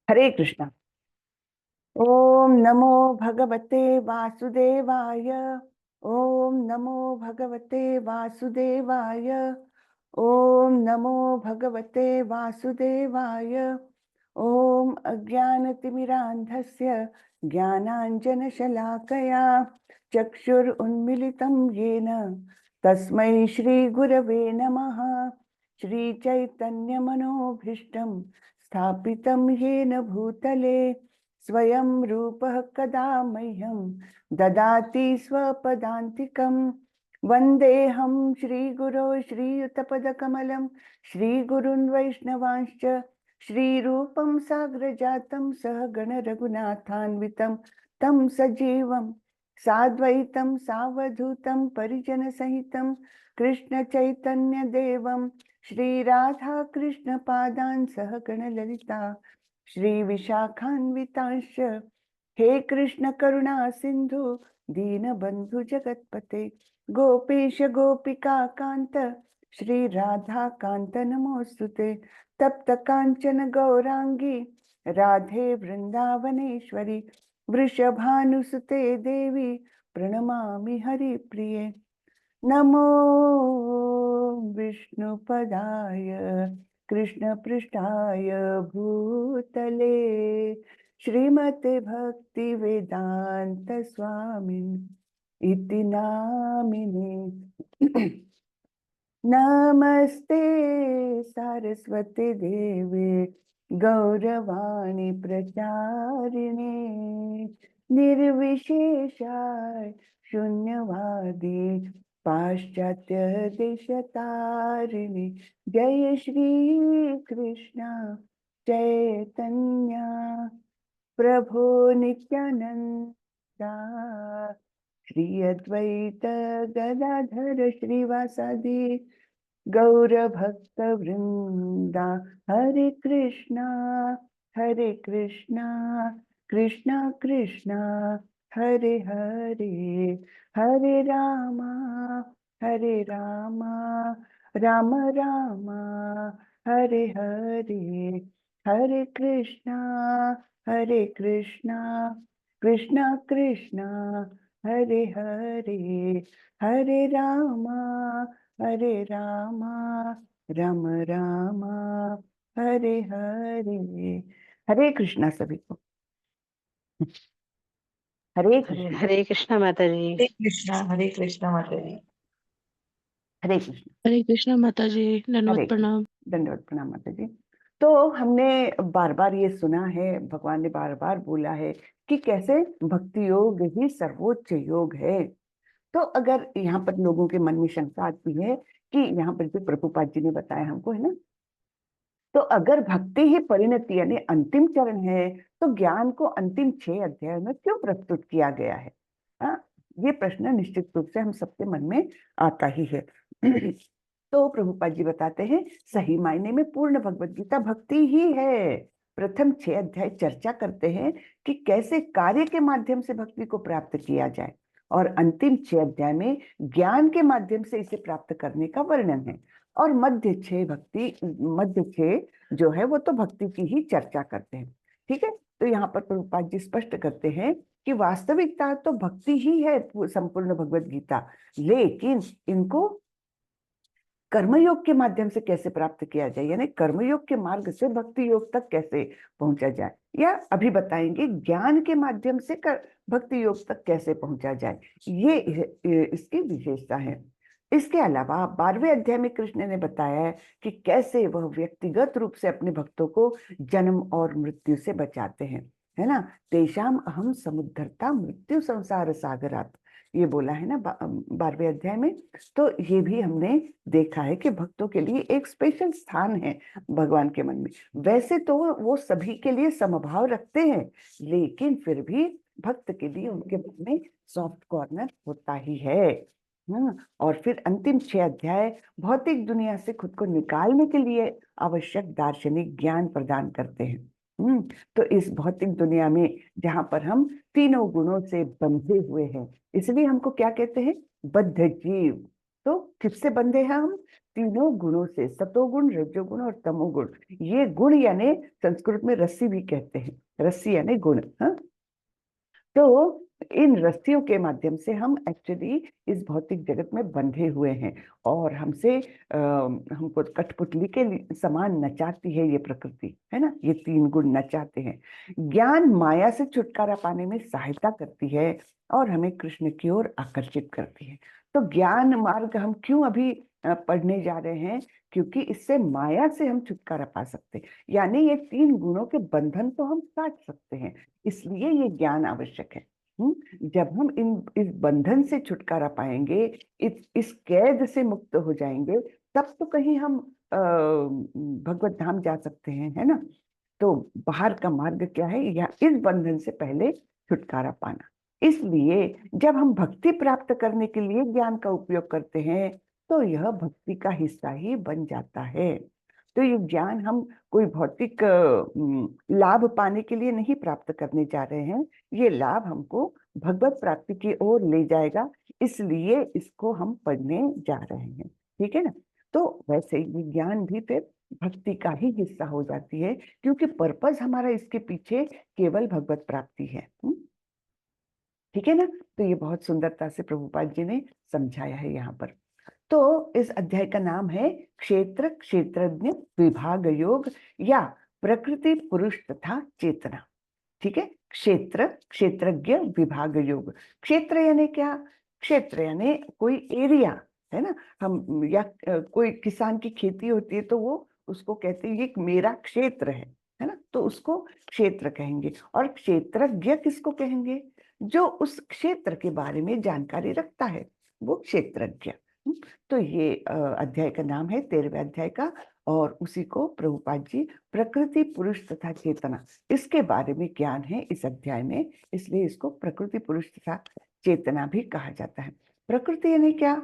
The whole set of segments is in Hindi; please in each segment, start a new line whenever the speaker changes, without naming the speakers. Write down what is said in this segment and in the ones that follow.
हरे कृष्णा। ओम नमो भगवते वासुदेवाय। ओम नमो भगवते वासुदेवाय। ओम नमो भगवते वासुदेवाय। ओम अज्ञानतिमिरान्धस्य ज्ञानाञ्जनशलाकया चक्षुरुन्मिलितं येन तस्मै श्रीगुरवे नमः। श्रीचैतन्यमनोभीष्टं स्थापितं येन भूतले स्वयं रूपः कदा मह्यं ददाति स्वपदान्तिकं। वन्देऽहं श्रीगुरो श्रीयुतपदकमलं श्रीगुरुन् वैष्णवांश्च श्रीरूपं साग्रजातं सहगण रघुनाथान्वितं तं सजीवं साद्वैतं सावधूतं परिजनसहितं कृष्णचैतन्यदेवं श्रीराधा कृष्णपादान् सहगण ललिता श्रीविशाखान्वितांश्च। हे कृष्ण करुणा सिंधु दीनबंधु जगत्पते गोपेश गोपिका कांत श्री राधा कांत नमोस्तुते। तप्त कांचन गौरांगी राधे वृंदावनेश्वरी वृषभानुसुते देवी प्रणमामि हरिप्रिये। नमो विष्णुपदाय कृष्णपृष्ठाय भूतले श्रीमते भक्ति वेदांत स्वामिन् इति नामिने। नमस्ते सरस्वती देवे गौरवाणी प्रचारिणे निर्विशेषाय शून्यवादी पाश्चात्य देशतारिणी। जय श्री कृष्ण चैतन्य प्रभु नित्यानंदा श्री अद्वैत गदाधर श्रीवासादि गौर भक्त वृंदा। हरे कृष्णा कृष्णा कृष्णा हरे हरे, हरे रामा राम रामा हरे हरे, हरे कृष्णा कृष्णा कृष्णा हरे हरे, हरे रामा राम रामा हरे हरे। हरे कृष्णा सभी को। हरे कृष्णा।
हरे कृष्णा माता जी।
हरे कृष्णा माता जी।
हरे कृष्णा।
हरे कृष्णा माता जी। दंडवत
हरे कृष्णा।
प्रणाम।
दंडवत प्रणाम माता जी। तो हमने बार बार ये सुना है, भगवान ने बार बार बोला है कि कैसे भक्ति योग ही सर्वोच्च योग है। तो अगर यहाँ पर लोगों के मन में शंका आती है कि यहाँ पर जो प्रभुपाद जी ने बताया हमको है ना, तो अगर भक्ति ही परिणति यानी अंतिम चरण है तो ज्ञान को अंतिम 6 अध्याय में क्यों प्रस्तुत किया गया है? ये प्रश्न निश्चित रूप से हम सबके मन में आता ही है। तो प्रभुपाद जी बताते हैं सही मायने में पूर्ण भगवत गीता भक्ति ही है। प्रथम 6 अध्याय चर्चा करते हैं कि कैसे कार्य के माध्यम से भक्ति को प्राप्त किया जाए और अंतिम 6 अध्याय में ज्ञान के माध्यम से इसे प्राप्त करने का वर्णन है। और मध्य 6 जो है वो तो भक्ति की ही चर्चा करते हैं। ठीक है, तो यहाँ पर प्रभुपाद जी स्पष्ट करते हैं कि वास्तविकता तो भक्ति ही है संपूर्ण भगवत गीता, लेकिन इनको कर्मयोग के माध्यम से कैसे प्राप्त किया जाए, यानी कर्मयोग के मार्ग से भक्ति योग तक कैसे पहुंचा जाए, या अभी बताएंगे ज्ञान के माध्यम से भक्ति योग तक कैसे पहुंचा जाए। ये इसकी विशेषता है। इसके अलावा 12वें अध्याय में कृष्ण ने बताया है कि कैसे वह व्यक्तिगत रूप से अपने भक्तों को जन्म और मृत्यु से बचाते हैं, है ना। तेषाम अहम समुद्धरता मृत्यु संसार सागरात, ये बोला है ना 12वें अध्याय में। तो ये भी हमने देखा है कि भक्तों के लिए एक स्पेशल स्थान है भगवान के मन में। वैसे तो वो सभी के लिए समभाव रखते हैं, लेकिन फिर भी भक्त के लिए उनके मन में सॉफ्ट कॉर्नर होता ही है। और फिर अंतिम 6 अध्याय भौतिक दुनिया से खुद को निकालने के लिए आवश्यक दार्शनिक ज्ञान प्रदान करते हैं। तो इस भौतिक दुनिया में जहां पर हम तीनों गुणों से बंधे हुए हैं, इसलिए हमको क्या कहते हैं, बद्ध जीव। तो किससे बंधे हैं हम? तीनों गुणों से, सतोगुण, रजोगुण और तमोगुण। ये गुण यानी संस्कृत में रस्सी भी कहते हैं, रस्सी यानी गुण। हाँ, तो इन रस्सियों के माध्यम से हम एक्चुअली इस भौतिक जगत में बंधे हुए हैं, और हमको कठपुतली के समान नचाती है ये प्रकृति, है ना। ये तीन गुण नचाते हैं। ज्ञान माया से छुटकारा पाने में सहायता करती है और हमें कृष्ण की ओर आकर्षित करती है। तो ज्ञान मार्ग हम क्यों अभी पढ़ने जा रहे हैं? क्योंकि इससे माया से हम छुटकारा पा सकते हैं, यानी ये तीन गुणों के बंधन को हम काट सकते हैं, इसलिए ये ज्ञान आवश्यक है। जब हम इस बंधन से छुटकारा पाएंगे, इस कैद से मुक्त हो जाएंगे, तब तो कहीं हम भगवत धाम जा सकते हैं, है ना। तो बाहर का मार्ग क्या है? या इस बंधन से पहले छुटकारा पाना। इसलिए जब हम भक्ति प्राप्त करने के लिए ज्ञान का उपयोग करते हैं, तो यह भक्ति का हिस्सा ही बन जाता है। तो ये ज्ञान हम कोई भौतिक लाभ पाने के लिए नहीं प्राप्त करने जा रहे हैं, ये लाभ हमको भगवत प्राप्ति की ओर ले जाएगा, इसलिए इसको हम पढ़ने जा रहे हैं, ठीक है ना। तो वैसे ये ज्ञान भी फिर भक्ति का ही हिस्सा हो जाती है, क्योंकि पर्पस हमारा इसके पीछे केवल भगवत प्राप्ति है। ठीक है ना। तो ये बहुत सुंदरता से प्रभुपाद जी ने समझाया है यहाँ पर। तो इस अध्याय का नाम है क्षेत्र क्षेत्रज्ञ विभाग योग, या प्रकृति पुरुष तथा चेतना। ठीक है, क्षेत्र क्षेत्रज्ञ विभाग योग। क्षेत्र यानी क्या? क्षेत्र यानी कोई एरिया, है ना। हम या कोई किसान की खेती होती है तो वो उसको कहते हैं ये मेरा क्षेत्र है ना, तो उसको क्षेत्र कहेंगे। और क्षेत्रज्ञ किसको कहेंगे? जो उस क्षेत्र के बारे में जानकारी रखता है, वो क्षेत्रज्ञ। तो ये अध्याय का नाम है, 13वें अध्याय का, और उसी को प्रभुपाद जी प्रकृति पुरुष तथा चेतना, इसके बारे में ज्ञान है इस अध्याय में, इसलिए इसको प्रकृति पुरुष तथा चेतना भी कहा जाता है। प्रकृति यानी क्या?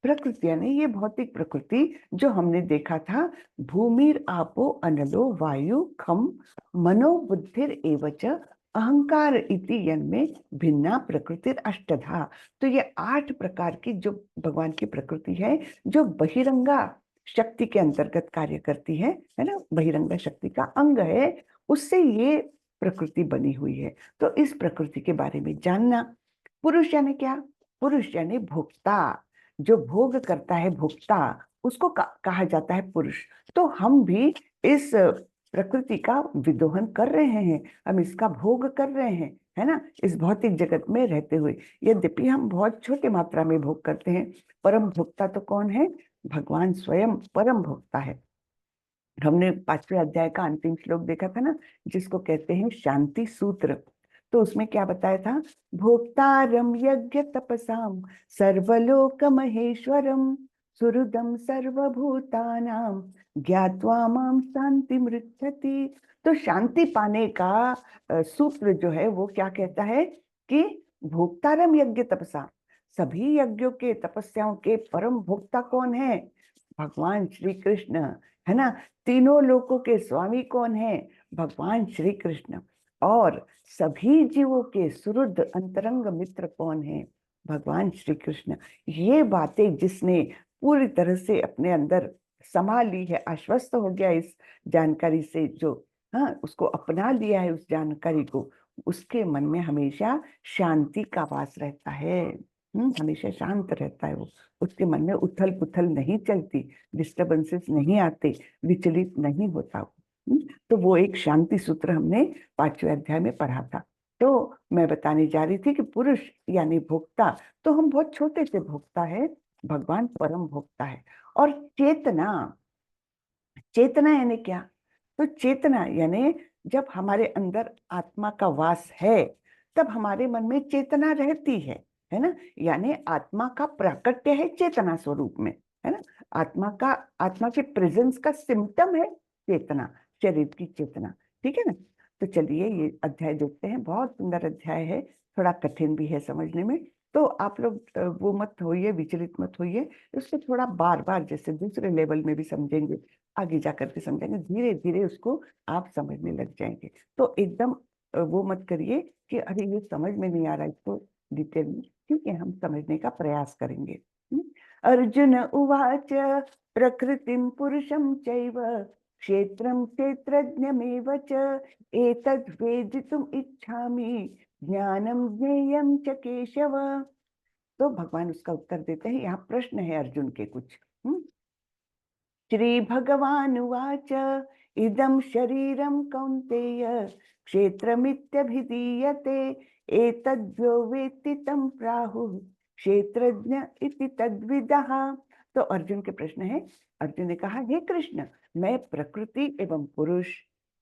प्रकृति यानी ये भौतिक प्रकृति जो हमने देखा था, भूमिर आपो अनलो वायु खम मनो बुद्धिर एवच अहंकार इति यन्मे भिन्ना प्रकृतिर अष्टधा। तो ये 8 प्रकार की जो भगवान की प्रकृति है, जो बहिरंगा शक्ति के अंतर्गत कार्य करती है ना, बहिरंगा शक्ति का अंग है, उससे ये प्रकृति बनी हुई है। तो इस प्रकृति के बारे में जानना। पुरुष यानी क्या? पुरुष यानी भोक्ता, जो भोग करता है, भोक्ता, उसको कहा जाता है पुरुष। तो हम भी इस प्रकृति का विदोहन कर रहे हैं, हम इसका भोग कर रहे हैं, है ना, इस भौतिक जगत में रहते हुए। यद्यपि हम बहुत छोटे मात्रा में भोग करते हैं, परम भोक्ता तो कौन है? भगवान स्वयं परम भोक्ता है। हमने 5वें अध्याय का अंतिम श्लोक देखा था ना, जिसको कहते हैं शांति सूत्र। तो उसमें क्या बताया था? भोक्तारम यज्ञ तपसाम सर्वलोक महेश्वरम सुहृदम सर्वभूतानाम ज्ञात्वा माम शांति मृच्छति। तो शांति पाने का सूत्र जो है वो क्या कहता है कि भोक्तारम यज्ञ तपसा, सभी यज्ञों के, तपस्याओं के परम भोक्ता कौन है? भगवान श्री कृष्ण, है ना। तीनों लोकों के स्वामी कौन है? भगवान श्री कृष्ण। और सभी जीवों के सुहृद अंतरंग मित्र कौन है? भगवान श्री कृष्ण। ये बातें जिसने पूरी तरह से अपने अंदर समा ली है, आश्वस्त हो गया इस जानकारी से, जो हाँ उसको अपना लिया है उस जानकारी को, उसके मन में हमेशा शांति का वास रहता है। हमेशा शांत रहता है वो, उसके मन में उथल पुथल नहीं चलती, डिस्टर्बेंसेस नहीं आते, विचलित नहीं होता वो। तो वो एक शांति सूत्र हमने 5वें अध्याय में पढ़ा था। तो मैं बताने जा रही थी कि पुरुष यानी भोक्ता, तो हम बहुत छोटे से भोक्ता है, भगवान परम भोक्ता है। और चेतना, चेतना यानी क्या? तो चेतना यानी जब हमारे अंदर आत्मा का वास है, तब हमारे मन में चेतना रहती है ना। यानी आत्मा का प्राकट्य है चेतना स्वरूप में, है ना। आत्मा के प्रेजेंस का सिम्टम है चेतना, शरीर की चेतना। ठीक है ना। तो चलिए ये अध्याय देखते हैं, बहुत सुंदर अध्याय है, थोड़ा कठिन भी है समझने में। तो आप लोग वो मत होइए, विचलित मत होइए, उसको थोड़ा बार बार जैसे दूसरे लेवल में भी समझेंगे, आगे जा करके समझेंगे, धीरे धीरे उसको आप समझने लग जाएंगे। तो एकदम वो मत करिए कि अरे ये समझ में नहीं आ रहा, इसको डिटेल में, ठीक है, हम समझने का प्रयास करेंगे। अर्जुन उवाच प्रकृतिं पुरुषं चैव क्षेत्रं क्षेत्रज्ञमेव च एतद् वेदितुम् इच्छामि ज्ञानं ज्ञेयं च केशव। तो भगवान उसका उत्तर देते हैं। यहाँ प्रश्न है अर्जुन के कुछ। श्री भगवान उवाच इदं शरीरं कौन्तेय क्षेत्रमित्यभिधीयते एतद्यो वेत्ति तं प्राहुः क्षेत्रज्ञ इति तद्विदः। तो अर्जुन के प्रश्न है। अर्जुन ने कहा, हे कृष्ण, मैं प्रकृति एवं पुरुष,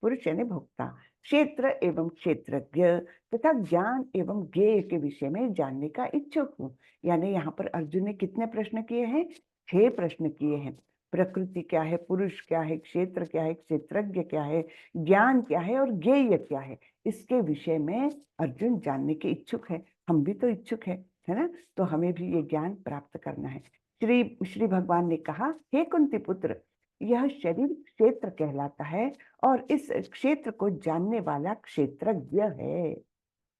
पुरुष यानी भोक्ता, क्षेत्र एवं क्षेत्रज्ञ तथा ज्ञान एवं ज्ञेय के विषय में जानने का इच्छुक हूँ। यानी यहाँ पर अर्जुन ने कितने प्रश्न किए हैं? 6 प्रश्न किए हैं। प्रकृति क्या है, पुरुष क्या है, क्षेत्र क्या है, क्षेत्रज्ञ क्या है, ज्ञान क्या है और ज्ञेय क्या है, इसके विषय में अर्जुन जानने के इच्छुक है। हम भी तो इच्छुक है ना? तो हमें भी ये ज्ञान प्राप्त करना है। श्री भगवान ने कहा, हे कुंती पुत्र, यह शरीर क्षेत्र कहलाता है और इस क्षेत्र को जानने वाला क्षेत्रज्ञ है।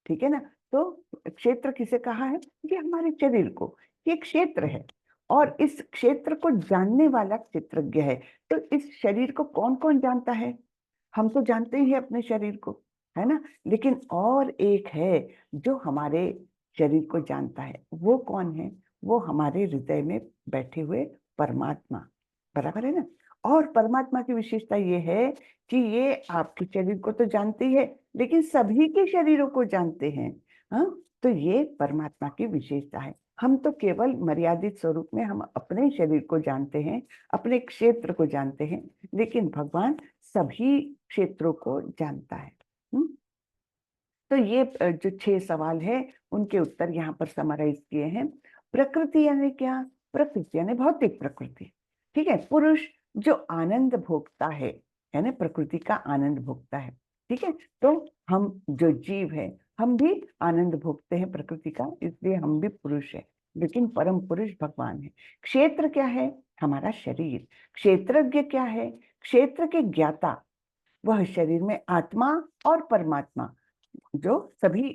ठीक है ना? तो क्षेत्र किसे कहा है? ये हमारे शरीर को, ये क्षेत्र है और इस क्षेत्र को जानने वाला क्षेत्रज्ञ है। तो इस शरीर को कौन कौन जानता है? हम तो जानते ही हैं अपने शरीर को, है ना? लेकिन और एक है जो हमारे शरीर को जानता है। वो कौन है? वो हमारे हृदय में बैठे हुए परमात्मा। बराबर है ना? और परमात्मा की विशेषता ये है कि ये आपके शरीर को तो जानते ही है, लेकिन सभी के शरीरों को जानते हैं। हाँ, तो ये परमात्मा की विशेषता है। हम तो केवल मर्यादित स्वरूप में हम अपने शरीर को जानते हैं, अपने क्षेत्र को जानते हैं, लेकिन भगवान सभी क्षेत्रों को जानता है। तो ये जो 6 सवाल है उनके उत्तर यहाँ पर समराइज किए हैं। प्रकृति यानी क्या? प्रकृति यानी भौतिक प्रकृति। ठीक है। पुरुष जो आनंद भोगता है ना, प्रकृति का आनंद भोगता है। ठीक है। तो हम जो जीव है, हम भी आनंद भोगते हैं प्रकृति का, इसलिए हम भी पुरुष है, लेकिन परम पुरुष भगवान है। क्षेत्र क्या है? हमारा शरीर। क्षेत्रज्ञ क्या है? क्षेत्र के ज्ञाता, वह शरीर में आत्मा और परमात्मा जो सभी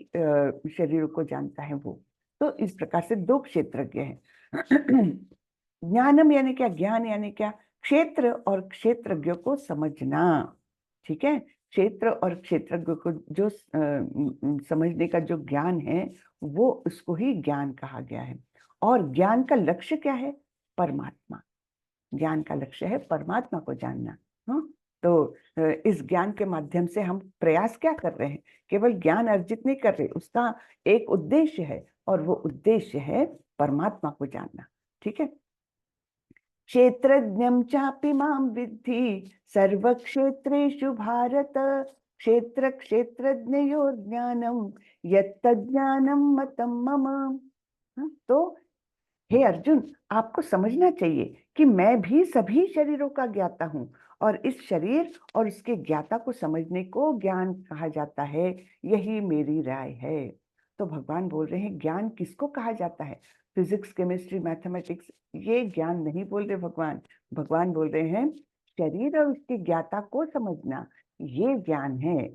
शरीरों को जानता है वो। तो इस प्रकार से 2 क्षेत्रज्ञ हैं। ज्ञानम यानी क्या? ज्ञान यानी क्या? क्षेत्र और क्षेत्रज्ञ को समझना। ठीक है। क्षेत्र और क्षेत्रज्ञ को जो समझने का जो ज्ञान है, वो उसको ही ज्ञान कहा गया है। और ज्ञान का लक्ष्य क्या है? परमात्मा। ज्ञान का लक्ष्य है परमात्मा को जानना। हाँ, तो इस ज्ञान के माध्यम से हम प्रयास क्या कर रहे हैं? केवल ज्ञान अर्जित नहीं कर रहे, उसका एक उद्देश्य है, और वो उद्देश्य है परमात्मा को जानना। ठीक है। क्षेत्रज्ञं चापि मां विद्धि सर्वक्षेत्रेषु भारत क्षेत्र क्षेत्रज्ञयोर् ज्ञानं यत्तज्ज्ञानं मतं मम। हाँ, तो हे अर्जुन, आपको समझना चाहिए कि मैं भी सभी शरीरों का ज्ञाता हूँ, और इस शरीर और उसके ज्ञाता को समझने को ज्ञान कहा जाता है। यही मेरी राय है। तो भगवान बोल रहे हैं, ज्ञान किसको कहा जाता है? फिजिक्स, केमिस्ट्री, मैथमेटिक्स, ये ज्ञान नहीं बोल रहे भगवान। भगवान बोल रहे हैं शरीर और उसके ज्ञाता को समझना, ये ज्ञान है।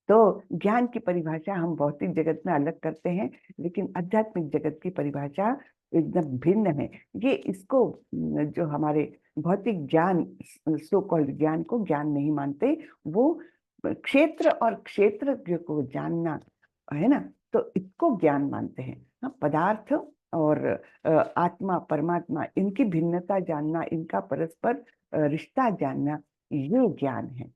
तो ज्ञान की परिभाषा हम भौतिक जगत में अलग करते हैं, लेकिन आध्यात्मिक जगत की परिभाषा एकदम भिन्न है। ये इसको जो हमारे भौतिक ज्ञान, सो कॉल्ड ज्ञान को ज्ञान नहीं मानते, वो क्षेत्र और क्षेत्रज्ञ को जानना है ना, तो इसको ज्ञान मानते हैं। हाँ, पदार्थ और आत्मा परमात्मा, इनकी भिन्नता जानना, इनका परस्पर रिश्ता जानना, ये ज्ञान है।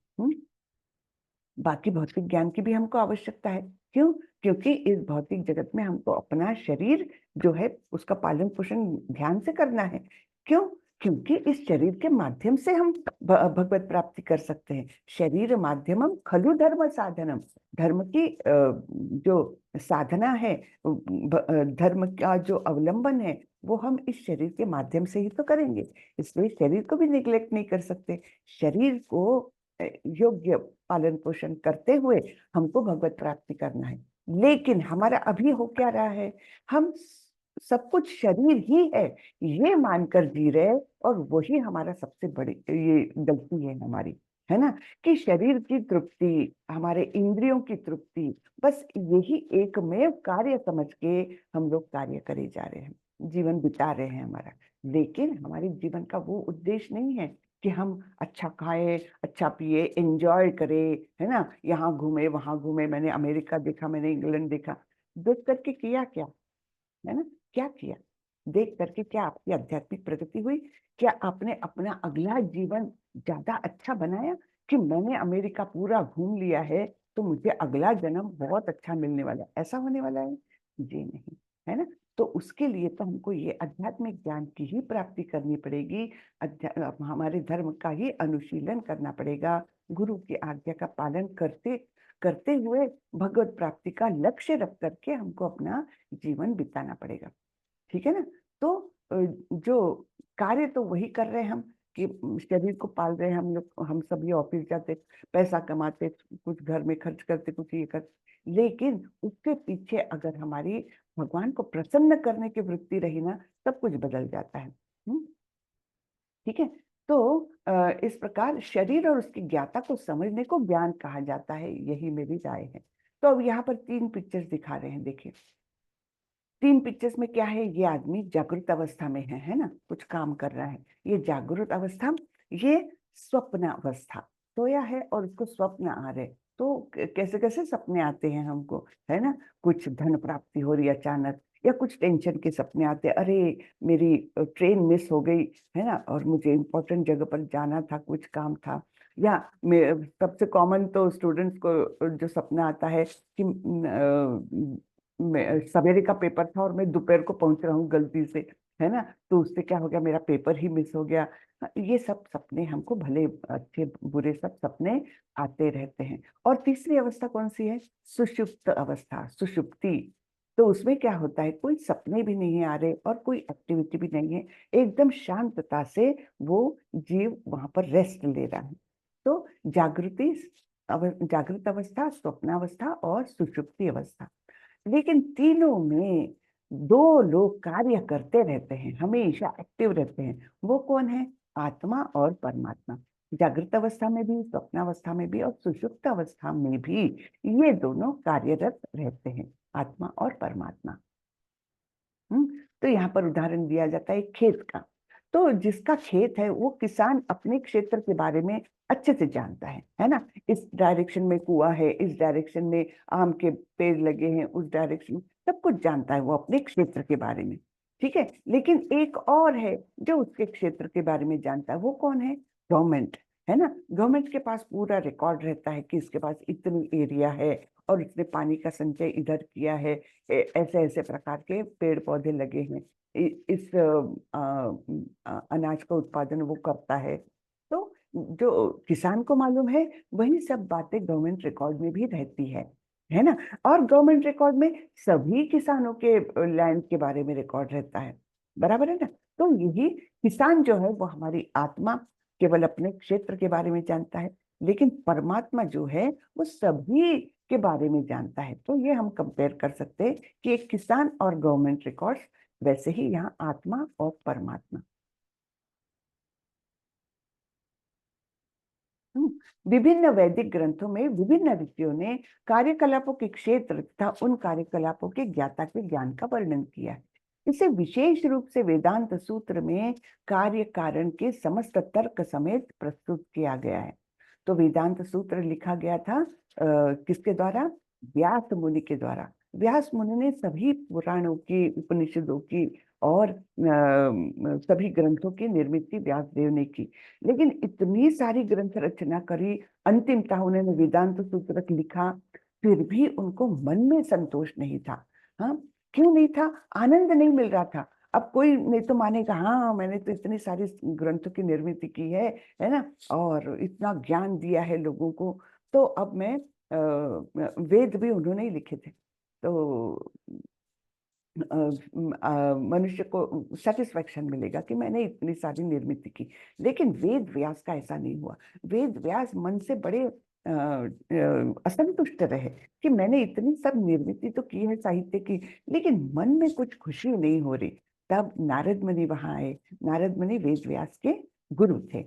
बाकी भौतिक ज्ञान की भी हमको आवश्यकता है। क्यों? क्योंकि इस भौतिक जगत में हमको अपना शरीर जो है उसका पालन पोषण ध्यान से करना है। क्यों? क्योंकि इस शरीर के माध्यम से हम भगवत प्राप्ति कर सकते हैं। शरीर माध्यमम खलु धर्म साधनम। धर्म की जो साधना है, धर्म का जो अवलंबन है, वो हम इस शरीर के माध्यम से ही तो करेंगे। इसलिए शरीर को भी निग्लेक्ट नहीं कर सकते। शरीर को योग्य पालन पोषण करते हुए हमको भगवत प्राप्ति करना है। लेकिन हमारा अभी हो क्या रहा है? हम सब कुछ शरीर ही है ये मानकर जी रहे, और वही हमारा सबसे बड़ी ये गलती है हमारी, है ना, कि शरीर की तृप्ति, हमारे इंद्रियों की तृप्ति, बस यही एकमेव कार्य समझ के हम लोग कार्य करे जा रहे हैं। जीवन बिता रहे हैं हमारा, लेकिन हमारे जीवन का वो उद्देश्य नहीं है कि हम अच्छा खाएं, अच्छा पिए, एंजॉय करें, है ना, यहाँ घूमे वहां घूमे, मैंने अमेरिका देखा, मैंने इंग्लैंड देखा। देख करके किया क्या, है ना, क्या किया? देख करके क्या आपकी आध्यात्मिक प्रगति हुई? क्या आपने अपना अगला जीवन ज्यादा अच्छा बनाया कि मैंने अमेरिका पूरा घूम लिया है तो मुझे अगला जन्म बहुत अच्छा मिलने वाला है, ऐसा होने वाला है? जी नहीं, है ना। तो उसके लिए तो हमको ये आध्यात्मिक ज्ञान की ही प्राप्ति करनी पड़ेगी, हमारे धर्म का ही अनुशीलन करना पड़ेगा, गुरु की आज्ञा का पालन करते करते हुए भगवत प्राप्ति का लक्ष्य रख करके हमको अपना जीवन बिताना पड़ेगा। ठीक है ना। तो जो कार्य तो वही कर रहे हैं हम कि शरीर को पाल रहे हैं हम लोग, हम सभी ऑफिस जाते, पैसा कमाते, कुछ घर में खर्च करते, कुछ ये करते, लेकिन उसके पीछे अगर हमारी भगवान को प्रसन्न करने की वृत्ति रही ना, सब कुछ बदल जाता है। ठीक है। तो इस प्रकार शरीर और उसकी ज्ञाता को समझने को ज्ञान कहा जाता है, यही मेरी राय है। तो अब यहाँ पर 3 पिक्चर्स दिखा रहे हैं, देखिए 3 पिक्चर्स में क्या है, ये आदमी जागृत अवस्था में है ना, कुछ काम कर रहा है, ये जागृत अवस्था, ये स्वप्न अवस्था, सोया है और उसको स्वप्न आ रहे। तो कैसे कैसे सपने आते हैं हमको, है ना, कुछ धन प्राप्ति हो रही अचानक, या कुछ टेंशन के सपने आते, अरे मेरी ट्रेन मिस हो गई, है ना, और मुझे इंपॉर्टेंट जगह पर जाना था, कुछ काम था। या सबसे कॉमन तो स्टूडेंट्स को जो सपना आता है कि सवेरे का पेपर था और मैं दोपहर को पहुंच रहा हूँ गलती से, है ना, तो उससे क्या हो गया, मेरा पेपर ही मिस हो गया। ये सब सपने हमको, भले अच्छे बुरे सब सपने आते रहते हैं। और तीसरी अवस्था कौन सी है, सुषुप्त अवस्था, सुषुप्ति। तो उसमें क्या होता है, कोई सपने भी नहीं आ रहे और कोई एक्टिविटी भी नहीं है, एकदम शांतता से वो जीव वहां पर रेस्ट ले रहा है। तो जागृत अवस्था, स्वप्नावस्था और सुषुप्ति अवस्था। लेकिन तीनों में 2 लोग कार्य करते रहते हैं, हमेशा एक्टिव रहते हैं। वो कौन है, आत्मा और परमात्मा। जागृत अवस्था में भी, स्वप्नावस्था में भी और सुषुप्त अवस्था में भी ये दोनों कार्यरत रहते हैं, आत्मा और परमात्मा। तो यहाँ पर उदाहरण दिया जाता है खेत का। तो जिसका खेत है वो किसान अपने क्षेत्र के बारे में अच्छे से जानता है ना, इस डायरेक्शन में कुआं है, इस डायरेक्शन में आम के पेड़ लगे हैं, उस डायरेक्शन में सब कुछ जानता है वो अपने क्षेत्र के बारे में। ठीक है। लेकिन एक और है जो उसके क्षेत्र के बारे में जानता है, वो कौन है, गवर्नमेंट, है ना। गवर्नमेंट के पास पूरा रिकॉर्ड रहता है कि इसके पास इतनी एरिया है और इसने पानी का संचय इधर किया है, ऐसे ऐसे प्रकार के पेड़ पौधे लगे हैं, इस अनाज का उत्पादन वो करता है। तो जो किसान को मालूम है वही सब बातें गवर्नमेंट रिकॉर्ड में भी रहती है ना। और गवर्नमेंट रिकॉर्ड में सभी किसानों के लैंड के बारे में रिकॉर्ड रहता है, बराबर है ना। तो यही किसान जो है वो हमारी आत्मा केवल अपने क्षेत्र के बारे में जानता है, लेकिन परमात्मा जो है वो सभी के बारे में जानता है। तो ये हम कंपेयर कर सकते हैं कि एक किसान और गवर्नमेंट रिकॉर्ड्स, वैसे ही यहाँ आत्मा और परमात्मा। विभिन्न वैदिक ग्रंथों में विभिन्न ऋषियों ने कार्यकलापों के क्षेत्र तथा उन कार्यकलापों के ज्ञाता के ज्ञान का वर्णन किया है। इसे विशेष रूप से वेदांत सूत्र में कार्य कारण के समस्त तर्क समेत प्रस्तुत किया गया है। तो वेदांत सूत्र लिखा गया था किसके द्वारा, व्यास मुनि के द्वारा। व्यास मुनि ने सभी पुराणों की, उपनिषदों की और सभी ग्रंथों की निर्मित व्यास देव ने की। लेकिन इतनी सारी ग्रंथ रचना करी, अंतिमतः उन्होंने वेदांत सूत्र लिखा, फिर भी उनको मन में संतोष नहीं था। हाँ, क्यों नहीं था, आनंद नहीं मिल रहा था। अब कोई नहीं तो मानेगा, हाँ मैंने तो इतनी सारी ग्रंथों की निर्मित की है ना, और इतना ज्ञान दिया है लोगों को, तो अब मैं वेद भी उन्होंने ही लिखे थे, तो मनुष्य को सेटिस्फेक्शन मिलेगा कि मैंने इतनी सारी निर्मित की। लेकिन वेद व्यास का ऐसा नहीं हुआ। वेद व्यास मन से बड़े असंतुष्ट रहे कि मैंने इतनी सब निर्मित तो की है साहित्य की, लेकिन मन में कुछ खुशी नहीं हो रही। तब नारद मुनि वहां आए। नारद मुनि वेद व्यास के गुरु थे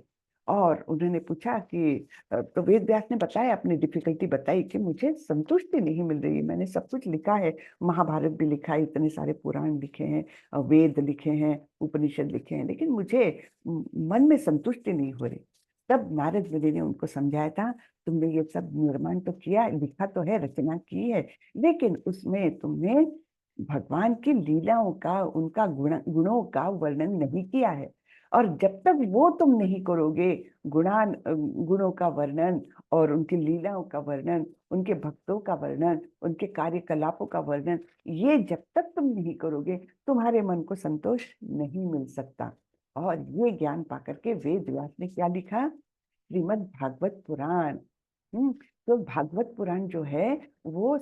और उन्होंने पूछा कि तो वेद व्यास ने बताया, अपनी डिफिकल्टी बताई कि मुझे संतुष्टि नहीं मिल रही है, मैंने सब कुछ लिखा है, महाभारत भी लिखा है, इतने सारे पुराण लिखे हैं, वेद लिखे हैं, उपनिषद लिखे हैं, लेकिन मुझे मन में संतुष्टि नहीं हो रही। तब नारद मुनि ने उनको समझाया था, तुमने ये सब निर्माण तो किया, लिखा तो है, रचना की है, लेकिन उसमें तुमने भगवान की लीलाओं का, उनका गुणों का वर्णन नहीं किया है। और जब तक वो तुम नहीं करोगे, गुणों का वर्णन और उनकी लीलाओं का वर्णन, उनके भक्तों का वर्णन, उनके कार्यकलापों का वर्णन, ये जब तक तुम नहीं करोगे, तुम्हारे मन को संतोष नहीं मिल सकता। और ये ज्ञान पाकर के वेद व्यास ने क्या लिखा? श्रीमद् भागवत पुराण। तो भागवत पुराण जो है वो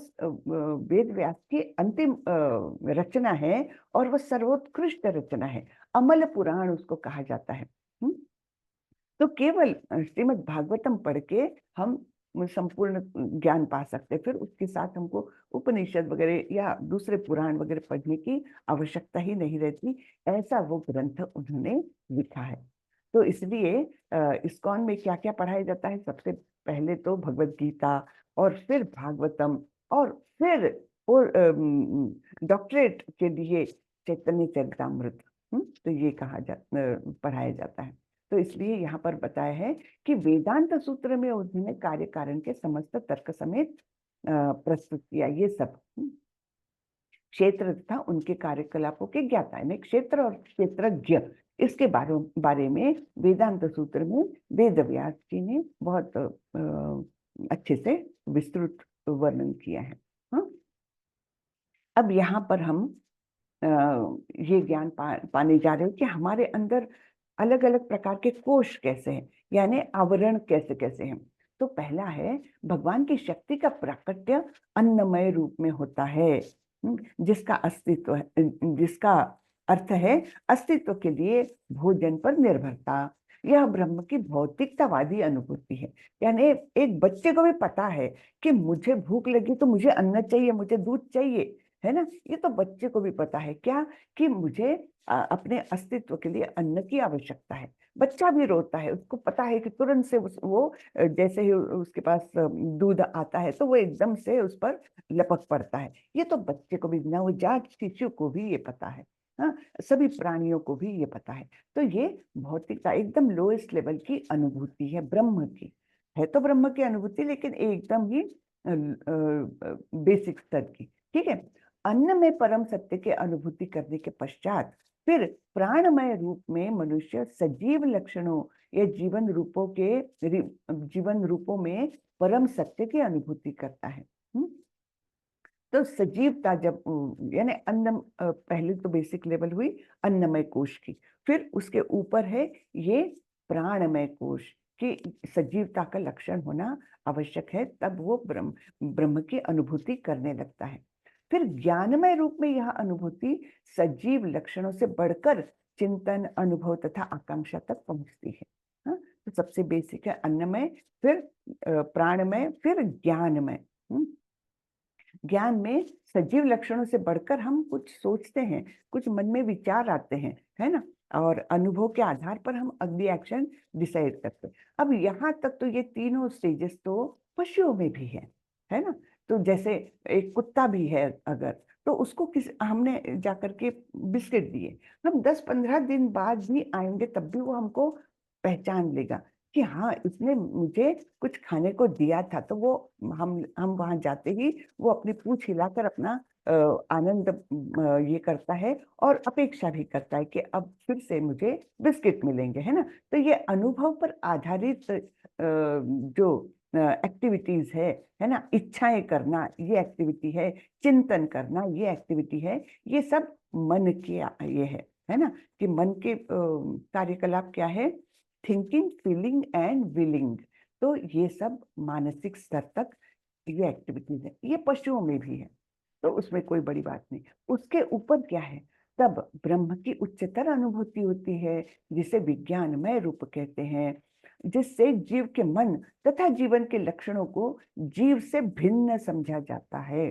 वेद व्यास की अंतिम रचना है, और वह सर्वोत्कृष्ट रचना है, अमल पुराण उसको कहा जाता है। तो केवल श्रीमद् भागवतम पढ़ के हम संपूर्ण ज्ञान पा सकते हैं, फिर उसके साथ हमको उपनिषद वगैरह या दूसरे पुराण वगैरह पढ़ने की आवश्यकता ही नहीं रहती, ऐसा वो ग्रंथ उन्होंने लिखा है। तो इसलिए इस्कॉन में क्या क्या पढ़ाया जाता है? सबसे पहले तो भगवत गीता, और फिर भागवतम, और फिर डॉक्टरेट के लिए चैतन्य चरितामृत। तो ये पढ़ाया जाता है। तो इसलिए यहाँ पर बताया है कि वेदांत सूत्र में उन्होंने कार्य कारण के समस्त तर्क समेत प्रस्तुत किया। ये सब क्षेत्र तथा उनके कार्यकलापों के ज्ञाता है, क्षेत्र और क्षेत्रज्ञ, इसके बारे में वेदांत सूत्र में वेद व्यास जी ने बहुत अच्छे से विस्तृत वर्णन किया है। हाँ? अब यहाँ पर हम ये ज्ञान पाने जा रहे हो कि हमारे अंदर अलग अलग प्रकार के कोश कैसे हैं, यानी आवरण कैसे कैसे हैं। तो पहला है, भगवान की शक्ति का प्राकट्य अन्नमय रूप में होता है, जिसका अस्तित्व है, जिसका अर्थ है अस्तित्व के लिए भोजन पर निर्भरता। यह ब्रह्म की भौतिकतावादी अनुभूति है। यानी एक बच्चे को भी पता है कि मुझे भूख लगी तो मुझे अन्न चाहिए, मुझे दूध चाहिए, है ना। ये तो बच्चे को भी पता है क्या, कि मुझे अपने अस्तित्व के लिए अन्न की आवश्यकता है। बच्चा भी रोता है, उसको पता है कि तुरंत से वो जैसे ही उसके पास दूध आता है तो वो एकदम से उस पर लपक पड़ता है। ये तो बच्चे को भी, नवजात शिशु को भी ये पता है। हाँ, सभी प्राणियों को भी ये पता है। तो ये भौतिकता एकदम लोएस्ट लेवल की अनुभूति है ब्रह्म की। है तो ब्रह्म की अनुभूति, लेकिन एकदम ही बेसिक स्तर की। ठीक है। अन्न में परम सत्य के अनुभूति करने के पश्चात फिर प्राणमय रूप में मनुष्य सजीव लक्षणों या जीवन रूपों में परम सत्य की अनुभूति करता है। तो सजीवता जब, यानी अन्न, पहले तो बेसिक लेवल हुई अन्नमय कोश की, फिर उसके ऊपर है ये प्राणमय कोश की सजीवता का लक्षण होना आवश्यक है, तब वो ब्रह्म की अनुभूति करने लगता है। फिर ज्ञानमय रूप में यह अनुभूति सजीव लक्षणों से बढ़कर चिंतन, अनुभव तथा आकांक्षा तक पहुंचती है। हाँ? तो सबसे बेसिक है अन्नमय, फिर प्राणमय, फिर ज्ञानमय। ज्ञान में सजीव लक्षणों से बढ़कर हम कुछ सोचते हैं, कुछ मन में विचार आते हैं, है ना, और अनुभव के आधार पर हम अगली एक्शन डिसाइड करते हैं। अब यहाँ तक तो ये तीनों स्टेजेस तो पशुओं में भी है ना। तो जैसे एक कुत्ता भी है अगर, तो उसको हमने जाकर के बिस्किट दिए, हम 10-15 दिन बाद भी आएंगे तब भी वो हमको पहचान लेगा कि हाँ, इसने मुझे कुछ खाने को दिया था। तो वो हम वहां जाते ही वो अपनी पूंछ हिलाकर अपना आनंद ये करता है, और अपेक्षा भी करता है कि अब फिर से मुझे बिस्किट मिलेंगे, है ना। तो ये अनुभव पर आधारित जो एक्टिविटीज है ना, इच्छाएं करना ये एक्टिविटी है, चिंतन करना ये एक्टिविटी है, ये सब मन की ये है ना, कि मन के कार्यकलाप क्या है, थिंकिंग, फीलिंग एंड विलिंग। तो ये सब मानसिक स्तर तक ये एक्टिविटीज है, ये पशुओं में भी है, तो उसमें कोई बड़ी बात नहीं। उसके ऊपर क्या है, तब ब्रह्म की उच्चतर अनुभूति होती है, जिसे विज्ञानमय रूप कहते हैं, जिससे जीव के मन तथा जीवन के लक्षणों को जीव से भिन्न समझा जाता है।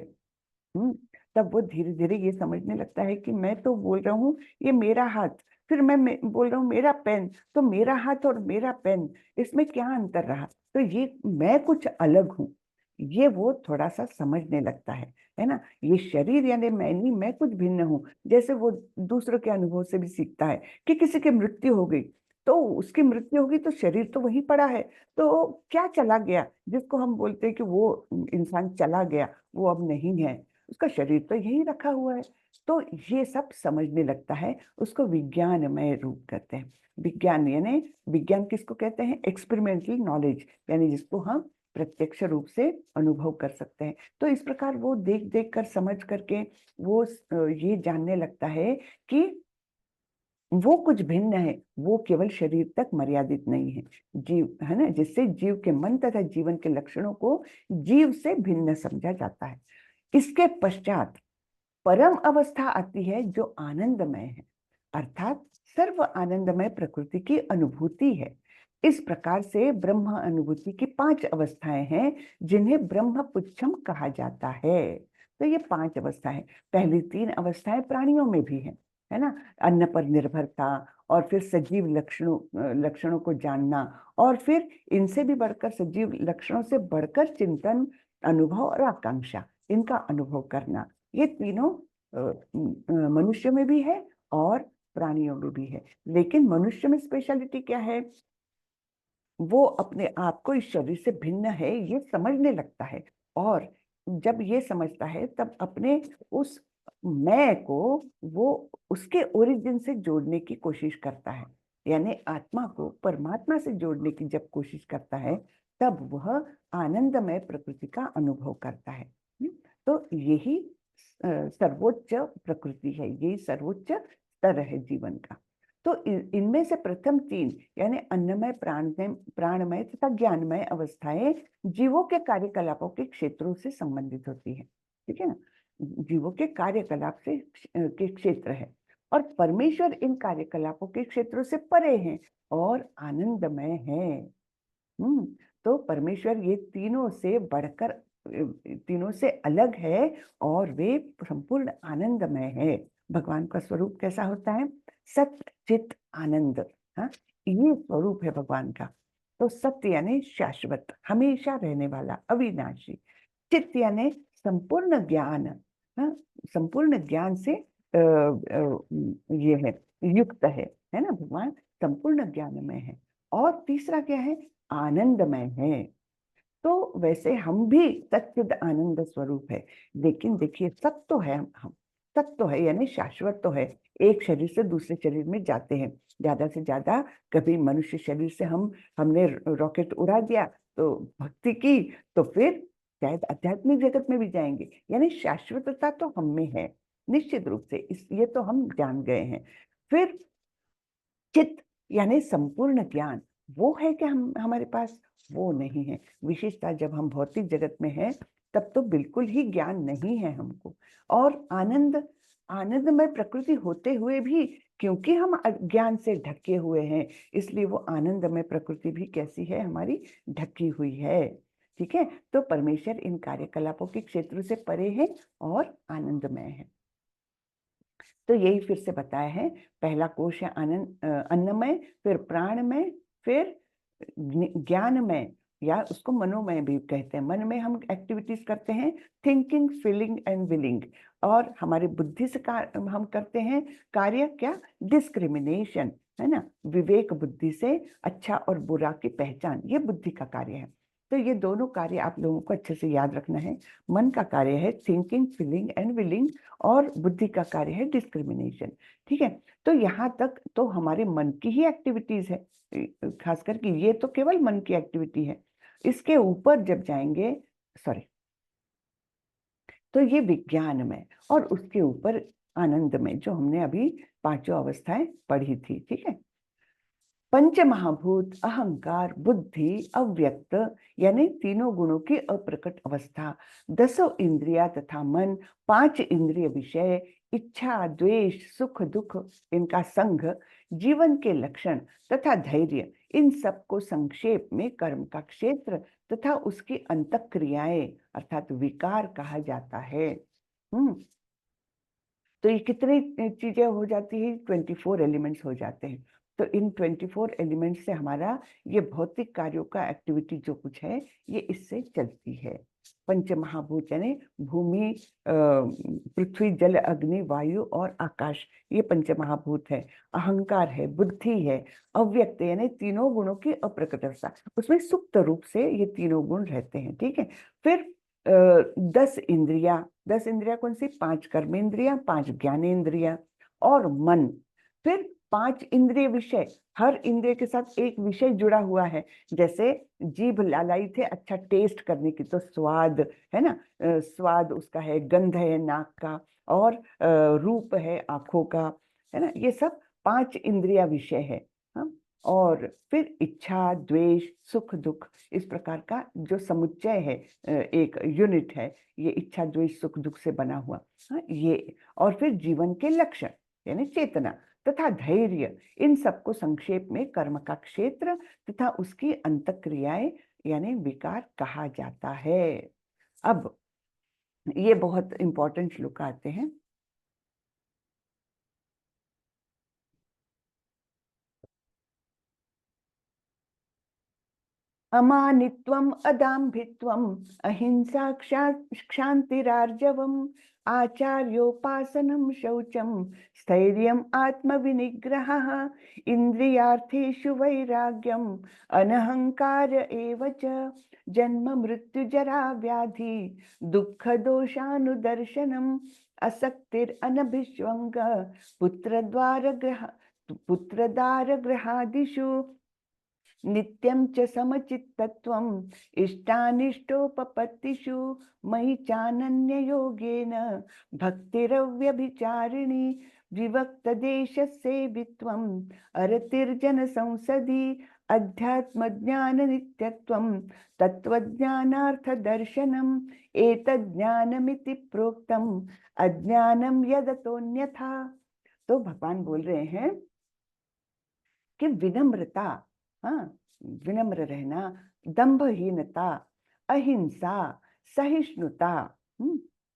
तब वो धीरे धीरे ये समझने लगता है कि मैं तो बोल रहा हूँ ये मेरा हाथ, फिर मैं बोल रहा हूँ मेरा पेन, तो मेरा हाथ और मेरा पेन, इसमें क्या अंतर रहा? तो ये मैं कुछ अलग हूँ, ये वो थोड़ा सा समझने लगता है ना। ये शरीर यानी मैं नहीं, मैं कुछ भिन्न हूँ। जैसे वो दूसरों के अनुभव से भी सीखता है कि किसी की मृत्यु हो गई, तो उसकी मृत्यु होगी तो शरीर तो वहीं पड़ा है, तो क्या चला गया? जिसको हम बोलते हैं कि वो इंसान चला गया, वो अब नहीं है, उसका शरीर तो यही रखा हुआ है। तो ये सब समझने लगता है, उसको विज्ञानमय रूप कहते हैं। विज्ञान यानी, विज्ञान किसको कहते हैं? एक्सपेरिमेंटल नॉलेज, यानी जिसको हम प्रत्यक्ष रूप से अनुभव कर सकते हैं। तो इस प्रकार वो देख देख कर, समझ करके वो ये जानने लगता है कि वो कुछ भिन्न है, वो केवल शरीर तक मर्यादित नहीं है। जीव है ना, जिससे जीव के मन तथा जीवन के लक्षणों को जीव से भिन्न समझा जाता है। इसके पश्चात परम अवस्था आती है जो आनंदमय है, अर्थात सर्व आनंदमय प्रकृति की अनुभूति है। इस प्रकार से ब्रह्म अनुभूति की 5 अवस्थाएं हैं, जिन्हें ब्रह्म पुच्छम कहा जाता है। तो ये 5 अवस्थाएं, पहली 3 अवस्थाएं प्राणियों में भी है ना, अन्न पर निर्भरता, और फिर सजीव लक्षणों को जानना, और फिर इनसे भी बढ़कर, सजीव लक्षणों से बढ़कर चिंतन, अनुभव और आकांक्षा, इनका अनुभव करना। ये तीनों मनुष्य में भी है और प्राणियों में भी है। लेकिन मनुष्य में स्पेशलिटी क्या है? वो अपने आप को इस शरीर से भिन्न है ये समझने लगता है, और जब ये समझता है तब अपने उस मैं को वो उसके ओरिजिन से जोड़ने की कोशिश करता है, यानी आत्मा को परमात्मा से जोड़ने की जब कोशिश करता है, तब वह आनंदमय प्रकृति का अनुभव करता है। तो यही सर्वोच्च प्रकृति है, यही सर्वोच्च स्तर है जीवन का। तो इनमें से प्रथम 3 यानी अन्नमय, प्राणमय तथा ज्ञानमय अवस्थाएं जीवों के कार्यकलापों के क्षेत्रों से संबंधित होती है। ठीक है ना, जीवों के कार्यकलाप से के क्षेत्र है, और परमेश्वर इन कार्यकलापों के क्षेत्रों से परे हैं और आनंदमय है। तो परमेश्वर ये तीनों से बढ़कर, तीनों से अलग है, और वे संपूर्ण आनंदमय है। भगवान का स्वरूप कैसा होता है? सत्य चित आनंद। हाँ, ये स्वरूप है भगवान का। तो सत्य यानी शाश्वत, हमेशा रहने वाला, अविनाशी। चित्त यानी संपूर्ण ज्ञान, हाँ, संपूर्ण ज्ञान से ये है, युक्त है ना भगवान, संपूर्ण ज्ञानमय है। और तीसरा क्या है? आनंदमय है। तो वैसे हम भी सच्चिद आनंद स्वरूप है, लेकिन देखिए सत्य तो है, हम सत्य तो है यानी शाश्वत तो है। एक शरीर से दूसरे शरीर में जाते हैं, ज्यादा से ज्यादा कभी मनुष्य शरीर से हमने रॉकेट उड़ा दिया, तो भक्ति की, तो फिर शायद आध्यात्मिक जगत में भी जाएंगे, यानी शाश्वतता तो हम में है निश्चित रूप से, इस ये तो हम जान गए हैं। फिर चित्त यानी संपूर्ण ज्ञान, वो है कि हम हमारे पास वो नहीं है। विशेषता जब हम भौतिक जगत में हैं, तब तो बिल्कुल ही ज्ञान नहीं है हमको। और आनंद, आनंदमय प्रकृति होते हुए भी, क्योंकि हम अज्ञान से ढके हुए हैं, इसलिए वो आनंदमय प्रकृति भी कैसी है? हमारी ढकी हुई है। ठीक है, तो परमेश्वर इन कार्यकलापों के क्षेत्र से परे है और आनंदमय है। तो यही फिर से बताया है, पहला कोश है अन्नमय, फिर प्राणमय, फिर ज्ञानमय, या उसको मनोमय भी कहते हैं। मन में हम एक्टिविटीज करते हैं, थिंकिंग, फीलिंग एंड विलिंग, और हमारी बुद्धि से हम करते हैं कार्य क्या? डिस्क्रिमिनेशन, है ना, विवेक बुद्धि से अच्छा और बुरा की पहचान, ये बुद्धि का कार्य है। तो ये दोनों कार्य आप लोगों को अच्छे से याद रखना है। मन का कार्य है थिंकिंग, फीलिंग एंड विलिंग, और बुद्धि का कार्य है डिस्क्रिमिनेशन। ठीक है, तो यहाँ तक तो हमारे मन की ही एक्टिविटीज है, खास करके ये तो केवल मन की एक्टिविटी है। इसके ऊपर जब जाएंगे, सॉरी, तो ये विज्ञान में, और उसके ऊपर आनंद में, जो हमने अभी 5 अवस्थाएं पढ़ी थी। ठीक है, पंच महाभूत, अहंकार, बुद्धि, अव्यक्त यानी तीनों गुणों की अप्रकट अवस्था, 10 इंद्रिया तथा मन, 5 इंद्रिय विषय, इच्छा, द्वेष, सुख दुख, इनका संघ, जीवन के लक्षण तथा धैर्य, इन सब को संक्षेप में कर्म का क्षेत्र तथा उसकी अंतःक्रियाएं अर्थात विकार कहा जाता है। तो ये कितनी चीजें हो जाती है? 24 एलिमेंट्स हो जाते हैं। तो इन 24 एलिमेंट्स से हमारा ये भौतिक कार्यों का एक्टिविटी जो कुछ है ये इससे चलती है। पंच महाभूत यानी भूमि, पृथ्वी, जल, अग्नि, वायु और आकाश, ये पंच महाभूत है। अहंकार है, बुद्धि है, अव्यक्त यानी तीनों गुणों की अप्रकट अवस्था, उसमें सुप्त रूप से ये तीनों गुण रहते हैं। ठीक है। फिर 10 इंद्रिया, 10 इंद्रिया कौन सी? 5 कर्मेंद्रिया, 5 ज्ञानेंद्रिया और मन। फिर 5 इंद्रिय विषय, हर इंद्रिय के साथ एक विषय जुड़ा हुआ है। जैसे जीभ लालाई थे अच्छा टेस्ट करने की, तो स्वाद है ना, स्वाद उसका है, गंध है नाक का, और रूप है आंखों का, है ना। ये सब 5 इंद्रिया विषय है। हाँ। और फिर इच्छा, द्वेष, सुख, दुख, इस प्रकार का जो समुच्चय है, एक यूनिट है, ये इच्छा, द्वेष, सुख, दुख से बना हुआ। हाँ, ये। और फिर जीवन के लक्ष्य यानी चेतना तथा धैर्य, इन सबको संक्षेप में कर्म का क्षेत्र तथा उसकी अंतःक्रियाएं यानी विकार कहा जाता है। अब ये बहुत इंपॉर्टेंट श्लोक आते हैं। अमानित्वम् अदाम्भित्वम् अहिंसा क्षान्तिरार्जवम् आचार्योपासनं शौचं स्थैर्यम् आत्मविनिग्रहः इन्द्रियार्थेषु वैराग्यम् अनहंकार एव च जन्म मृत्यु जरा व्याधि दुःख दोषानुदर्शनम् असक्तिरनभिष्वङ्ग पुत्रदारगृहादिषु नित्यं च समचित्तत्वम् इष्टानिष्टोपपत्तिषु मयि चानन्ययोगेन भक्तिरव्यभिचारिणी विवक्तदेशसेवित्वम् अरतिर्जनसंसदि अध्यात्मज्ञाननित्यत्वं तत्त्वज्ञानार्थदर्शनम् एतज्ज्ञानमिति प्रोक्तम् अज्ञानं यदतोऽन्यथा। तो भगवान बोल रहे हैं कि विनम्रता, हाँ, विनम्र रहना, दंभहीनता, अहिंसा, सहिष्णुता।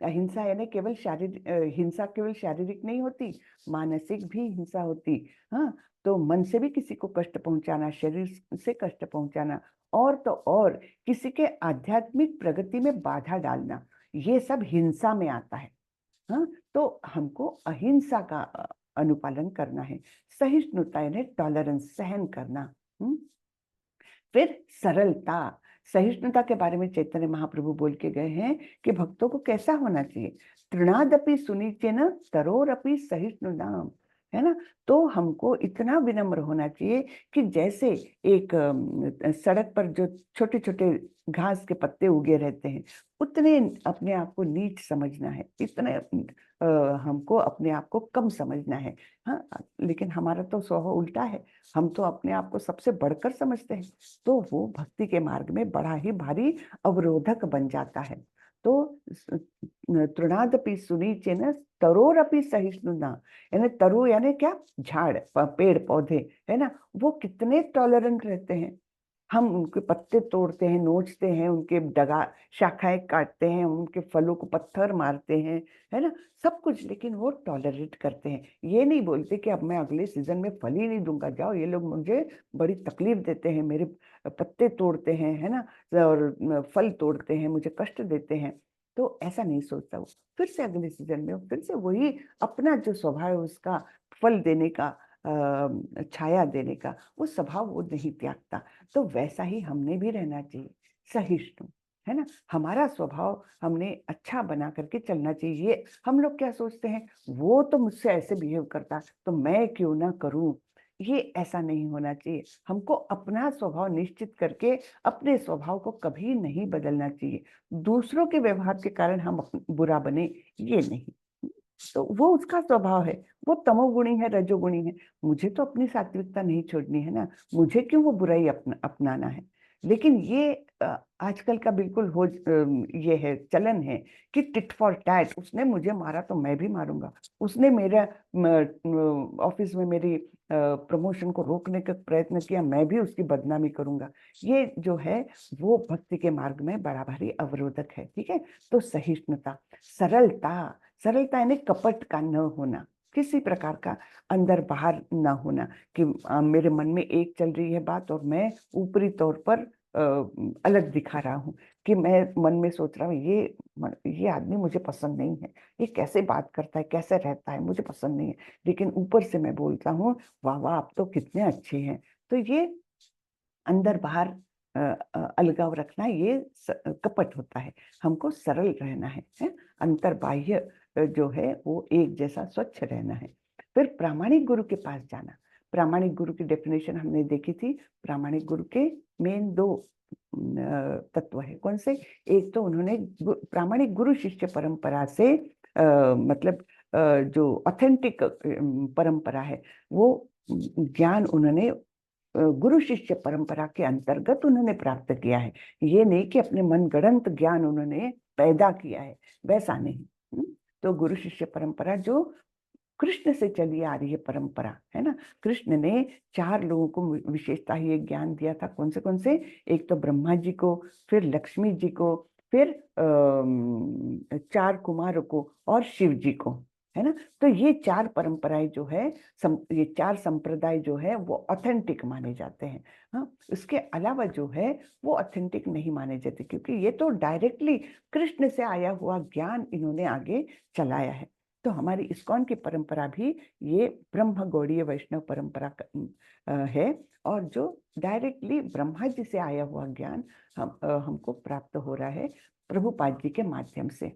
अहिंसा यानी केवल शारीरिक हिंसा, केवल शारीरिक नहीं होती, मानसिक भी हिंसा होती। हाँ, तो मन से भी किसी को कष्ट पहुंचाना, शरीर से कष्ट पहुंचाना, और तो और किसी के आध्यात्मिक प्रगति में बाधा डालना, ये सब हिंसा में आता है। हाँ, तो हमको अहिंसा का अनुपालन करना है। सहिष्णुता यानी टॉलरेंस, सहन करना। फिर सरलता, सहिष्णुता के बारे में चैतन्य महाप्रभु बोल के गए हैं कि भक्तों को कैसा होना चाहिए? तृणादपि सुनिचेन तरोरपि सहिष्णुनाम, है ना। तो हमको इतना विनम्र होना चाहिए कि जैसे एक सड़क पर जो छोटे छोटे घास के पत्ते उगे रहते हैं, उतने अपने आप को नीच समझना है, इतने हमको अपने आप को कम समझना है। हाँ, लेकिन हमारा तो स्वभाव उल्टा है, हम तो अपने आप को सबसे बढ़कर समझते हैं, तो वो भक्ति के मार्ग में बड़ा ही भारी अवरोधक बन जाता है। तो तृणादपि सुनीचेन तरोरपि सहिष्णुना, यानी तरु यानी क्या? झाड़, पेड़ पौधे, है ना, वो कितने टॉलरेंट रहते हैं। हम उनके पत्ते तोड़ते हैं, नोचते हैं, उनके डगा शाखाएं काटते हैं, उनके फलों को पत्थर मारते हैं, है ना, सब कुछ, लेकिन वो टॉलरेट करते हैं। ये नहीं बोलते कि अब मैं अगले सीजन में फल ही नहीं दूंगा, जाओ ये लोग मुझे बड़ी तकलीफ देते हैं, मेरे पत्ते तोड़ते हैं, है ना, और फल तोड़ते हैं, मुझे कष्ट देते हैं। तो ऐसा नहीं सोचता वो, फिर से अगले सीजन में फिर से वही अपना जो स्वभाव है उसका, फल देने का, छाया देने का, वो स्वभाव वो नहीं त्यागता। तो वैसा ही हमने भी रहना चाहिए, सहिष्णु, है ना। हमारा स्वभाव हमने अच्छा बना करके चलना चाहिए। ये हम लोग क्या सोचते हैं, वो तो मुझसे ऐसे बिहेव करता तो मैं क्यों ना करूं, ये ऐसा नहीं होना चाहिए। हमको अपना स्वभाव निश्चित करके अपने स्वभाव को कभी नहीं बदलना चाहिए। दूसरों के व्यवहार के कारण हम बुरा बने, ये नहीं। तो वो उसका स्वभाव है, वो तमोगुणी है, रजोगुणी है, मुझे तो अपनी सात्विकता नहीं छोड़नी है ना, मुझे क्यों वो बुराई अपनाना है। लेकिन ये आजकल का बिल्कुल ये है, चलन है कि टिट फॉर टैट, उसने मुझे मारा तो मैं भी मारूंगा, उसने मेरा ऑफिस में मेरी प्रमोशन को रोकने का प्रयत्न किया, मैं भी उसकी बदनामी करूंगा। ये जो है वो भक्ति के मार्ग में बड़ा भारी अवरोधक है। ठीक है। तो सहिष्णुता, सरलता, सरलता यानी कपट का न होना, किसी प्रकार का अंदर बाहर ना होना कि मेरे मन में एक चल रही है बात और मैं ऊपरी तौर पर अलग दिखा रहा हूँ, कि मैं मन में सोच रहा हूँ ये आदमी मुझे पसंद नहीं है, ये कैसे बात करता है, कैसे रहता है, मुझे पसंद नहीं है, लेकिन ऊपर से मैं बोलता हूँ वाह वाह आप तो कितने अच्छे हैं। तो ये अंदर बाहर अलगाव रखना, ये कपट होता है। हमको सरल रहना है? अंतर बाह्य जो है वो एक जैसा स्वच्छ रहना है। फिर प्रामाणिक गुरु के पास जाना। प्रामाणिक गुरु की डेफिनेशन हमने देखी थी। प्रामाणिक गुरु के मेन दो तत्व है। कौन से? एक तो उन्होंने प्रामाणिक गुरु शिष्य परंपरा से मतलब जो ऑथेंटिक परंपरा है वो ज्ञान उन्होंने गुरु शिष्य परंपरा के अंतर्गत उन्होंने प्राप्त किया है। ये नहीं कि अपने मनगढ़ंत ज्ञान उन्होंने पैदा किया है, वैसा नहीं। तो गुरु शिष्य परंपरा जो कृष्ण से चली आ रही है परंपरा है ना। कृष्ण ने 4 लोगों को विशेषता ये ज्ञान दिया था। कौन से? एक तो ब्रह्मा जी को, फिर लक्ष्मी जी को, फिर 4 कुमारों को और शिव जी को, है ना। तो ये 4 परंपराएं जो है, ये 4 संप्रदाय जो है वो ऑथेंटिक माने जाते हैं। हाँ, उसके अलावा जो है वो ऑथेंटिक नहीं माने जाते, क्योंकि ये तो डायरेक्टली कृष्ण से आया हुआ ज्ञान इन्होंने आगे चलाया है। तो हमारी इस्कॉन की परंपरा भी ये ब्रह्म गौड़ीय वैष्णव परंपरा है, और जो डायरेक्टली ब्रह्मा जी से आया हुआ ज्ञान हमको प्राप्त हो रहा है प्रभुपाद जी के माध्यम से।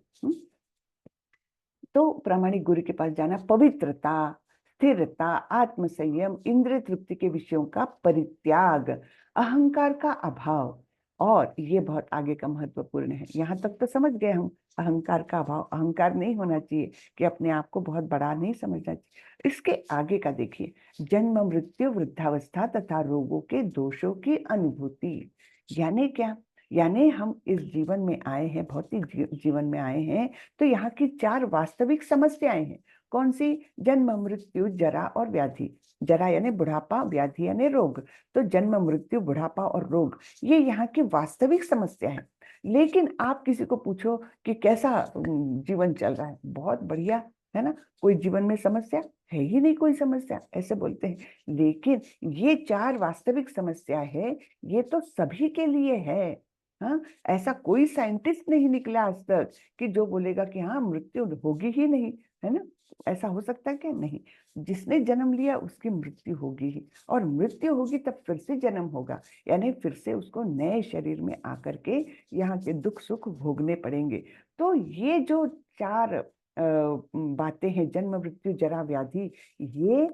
तो प्रामाणिक गुरु के पास जाना, पवित्रता, स्थिरता, आत्मसंयम, इंद्रिय तृप्ति के विषयों का परित्याग, अहंकार का अभाव, और ये बहुत आगे का महत्वपूर्ण है। यहाँ तक तो समझ गए हम, अहंकार का अभाव। अहंकार नहीं होना चाहिए, कि अपने आप को बहुत बड़ा नहीं समझना चाहिए। इसके आगे का देखिए, जन्म मृत्यु वृद्धावस्था तथा रोगों के दोषों की अनुभूति। यानी क्या? यानी हम इस जीवन में आए हैं, भौतिक जीवन में आए हैं, तो यहाँ की 4 वास्तविक समस्याएं हैं। कौन सी? जन्म मृत्यु जरा और व्याधि। जरा यानी बुढ़ापा, व्याधि यानी रोग। तो जन्म मृत्यु बुढ़ापा और रोग, ये यहाँ की वास्तविक समस्या है। लेकिन आप किसी को पूछो कि कैसा जीवन चल रहा है, बहुत बढ़िया, है ना, कोई जीवन में समस्या है ही नहीं, कोई समस्या, ऐसे बोलते हैं। लेकिन ये 4 वास्तविक समस्या है, ये तो सभी के लिए है। हाँ, ऐसा कोई साइंटिस्ट नहीं निकला आज तक कि जो बोलेगा कि हाँ मृत्यु होगी ही नहीं, है ना। ऐसा हो सकता है क्या? नहीं। जिसने जन्म लिया उसकी मृत्यु होगी ही, और मृत्यु होगी तब फिर से जन्म होगा, यानी फिर से उसको नए शरीर में आकर के यहाँ के दुख सुख भोगने पड़ेंगे। तो ये जो 4 बातें हैं, जन्म मृत्यु जरा व्याधि, ये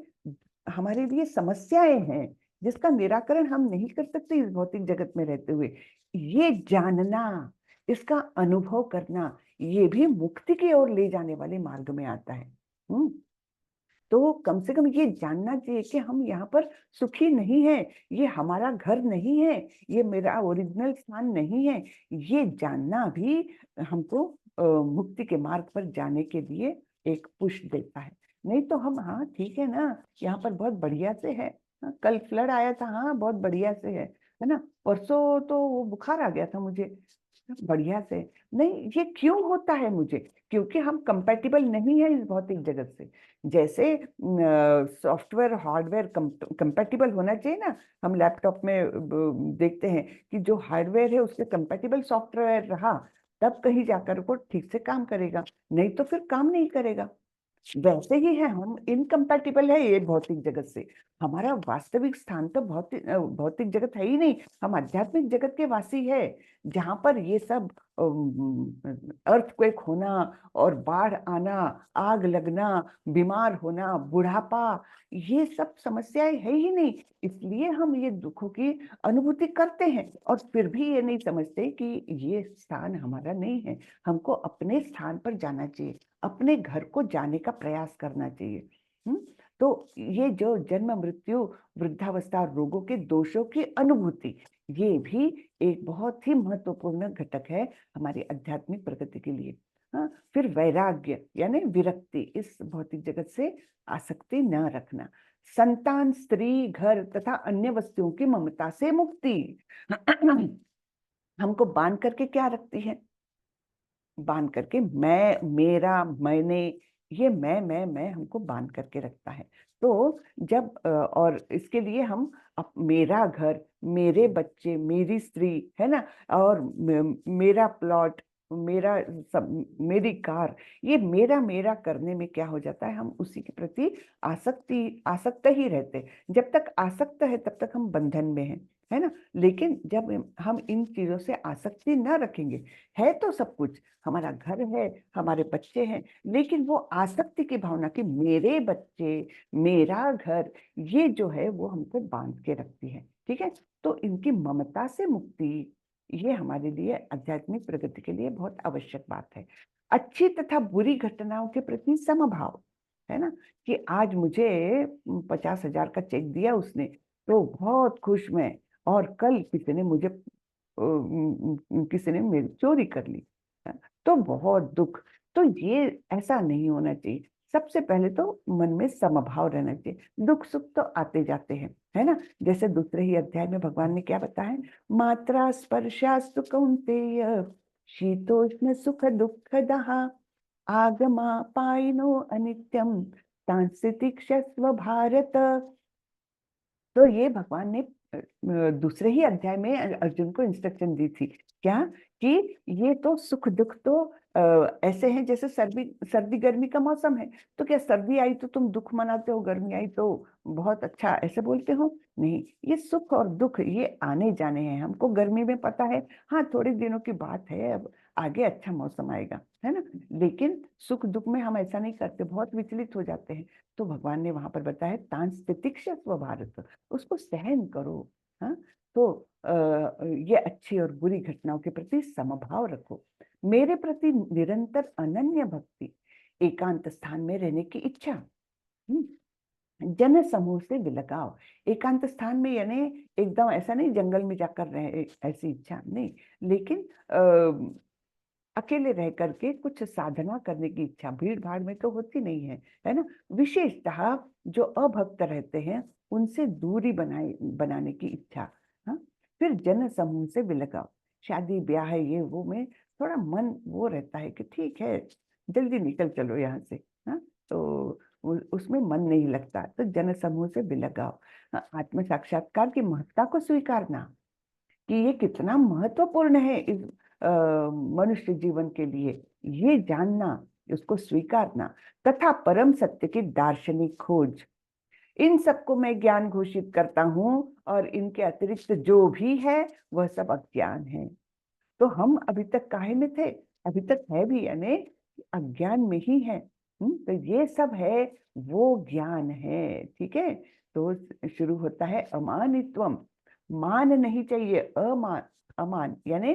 हमारे लिए समस्याएं हैं जिसका निराकरण हम नहीं कर सकते इस भौतिक जगत में रहते हुए। ये जानना, इसका अनुभव करना, ये भी मुक्ति की ओर ले जाने वाले मार्ग में आता है। तो कम से कम ये जानना चाहिए कि हम यहाँ पर सुखी नहीं है, ये हमारा घर नहीं है, ये मेरा ओरिजिनल स्थान नहीं है। ये जानना भी हमको मुक्ति के मार्ग पर जाने के लिए एक पुश देता है। नहीं तो हम, हाँ ठीक है ना, यहाँ पर बहुत बढ़िया से है, हाँ, कल फ्लड आया था, हाँ बहुत बढ़िया से है ना, परसों तो वो बुखार आ गया था मुझे, बढ़िया से। नहीं, ये क्यों होता है मुझे? क्योंकि हम कंपैटिबल नहीं है इस भौतिक जगत से। जैसे सॉफ्टवेयर हार्डवेयर कंपैटिबल होना चाहिए ना। हम लैपटॉप में देखते हैं कि जो हार्डवेयर है उसके कंपैटिबल सॉफ्टवेयर रहा, तब कहीं जाकर वो ठीक से काम करेगा, नहीं तो फिर काम नहीं करेगा। वैसे ही है, हम इनकम्पैटिबल है ये भौतिक जगत से। हमारा वास्तविक स्थान तो भौतिक जगत है ही नहीं, हम आध्यात्मिक जगत के वासी है, जहां पर ये सब अर्थक्वेक होना और बाढ़ आना, आग लगना, बीमार होना, बुढ़ापा, ये सब समस्याएं है ही नहीं। इसलिए हम ये दुखों की अनुभूति करते हैं, और फिर भी ये नहीं समझते कि ये स्थान हमारा नहीं है। हमको अपने स्थान पर जाना चाहिए, अपने घर को जाने का प्रयास करना चाहिए। तो ये जो जन्म मृत्यु वृद्धावस्था और रोगों के दोषों की अनुभूति, ये भी एक बहुत ही महत्वपूर्ण घटक है हमारी आध्यात्मिक प्रगति के लिए। हाँ, फिर वैराग्य यानी विरक्ति, इस भौतिक जगत से आसक्ति न रखना। संतान, स्त्री, घर तथा अन्य वस्तुओं की ममता से मुक्ति। हमको बांध करके क्या रखती है? बांध करके, मैं, मेरा, मैंने, ये मैं हमको बांध करके रखता है। तो जब और इसके लिए हम मेरा घर, मेरे बच्चे, मेरी स्त्री, है ना, और मेरा प्लॉट, मेरा सब, मेरी कार, ये मेरा मेरा करने में क्या हो जाता है, हम उसी के प्रति आसक्त ही रहते हैं। जब तक आसक्त है तब तक हम बंधन में हैं, है ना। लेकिन जब हम इन चीजों से आसक्ति न रखेंगे, है तो सब कुछ, हमारा घर है, हमारे बच्चे हैं, लेकिन वो आसक्ति की भावना कि मेरे बच्चे, मेरा घर, ये जो है वो हमको बांध के रखती है, ठीक है। तो इनकी ममता से मुक्ति, ये हमारे लिए आध्यात्मिक प्रगति के लिए बहुत आवश्यक बात है। अच्छी तथा बुरी घटनाओं के प्रति समभाव, है ना, कि आज मुझे 50,000 का चेक दिया उसने, तो बहुत खुश मैं, और कल किसी ने मेरी चोरी कर ली, तो बहुत दुख। तो ये ऐसा नहीं होना चाहिए। सबसे पहले तो मन में समभाव रहना चाहिए। दुख सुख तो आते जाते हैं, है ना। जैसे दूसरे ही अध्याय में भगवान ने क्या बताया, मात्रा स्पर्शास्तु कौन्तेय शीतोष्ण सुख दुःखदः आगमा पायिनो अनित्यम सांस्थितिक्षस्व भारत। तो ये भगवान ने दूसरे ही अध्याय में अर्जुन को इंस्ट्रक्शन दी थी, क्या, कि ये तो सुख दुख तो ऐसे हैं जैसे सर्दी गर्मी का मौसम है। तो क्या सर्दी आई तो तुम दुख मनाते हो, गर्मी आई तो बहुत अच्छा ऐसे बोलते हो? नहीं, ये सुख और दुख ये आने जाने हैं। हमको गर्मी में पता है, हाँ थोड़े दिनों की बात है, अब आगे अच्छा मौसम आएगा, है ना। लेकिन सुख दुख में हम ऐसा नहीं करते, बहुत विचलित हो जाते हैं। तो भगवान ने वहां पर बताया तांस तितिक्षस्व भारत, उसको सहन करो। हाँ, तो ये अच्छी और बुरी घटनाओं के प्रति समभाव रखो। मेरे प्रति निरंतर अनन्य भक्ति, एकांत स्थान में रहने की इच्छा, जन समूह से विलगाव। एकांत स्थान में यानी एकदम ऐसा नहीं जंगल में जाकर रहे, ऐसी इच्छा नहीं, लेकिन अकेले रह करके कुछ साधना करने की इच्छा, भीड़ भाड़ में तो होती नहीं है, है ना। विशेषतः जो अभक्त रहते हैं उनसे दूरी बनाने की इच्छा। हाँ, फिर जन समूह से विलगाव, शादी ब्याह है ये वो में थोड़ा मन वो रहता है कि ठीक है जल्दी निकल चलो यहाँ से। हाँ, तो उसमें मन नहीं लगता, तो जन समूह से विलगाव। हाँ, आत्म साक्षात्कार की महत्ता को स्वीकारना कि ये कितना महत्वपूर्ण है इस मनुष्य जीवन के लिए, ये जानना, उसको स्वीकारना, तथा परम सत्य की दार्शनिक खोज। इन सबको मैं ज्ञान घोषित करता हूं, और इनके अतिरिक्त जो भी है वह सब अज्ञान है। तो हम अभी तक काहे में थे, अभी तक है भी, यानी अज्ञान में ही है। तो ये सब है वो ज्ञान है, ठीक है। तो शुरू होता है अमानित्वम, मान नहीं चाहिए, अमान, अमान यानी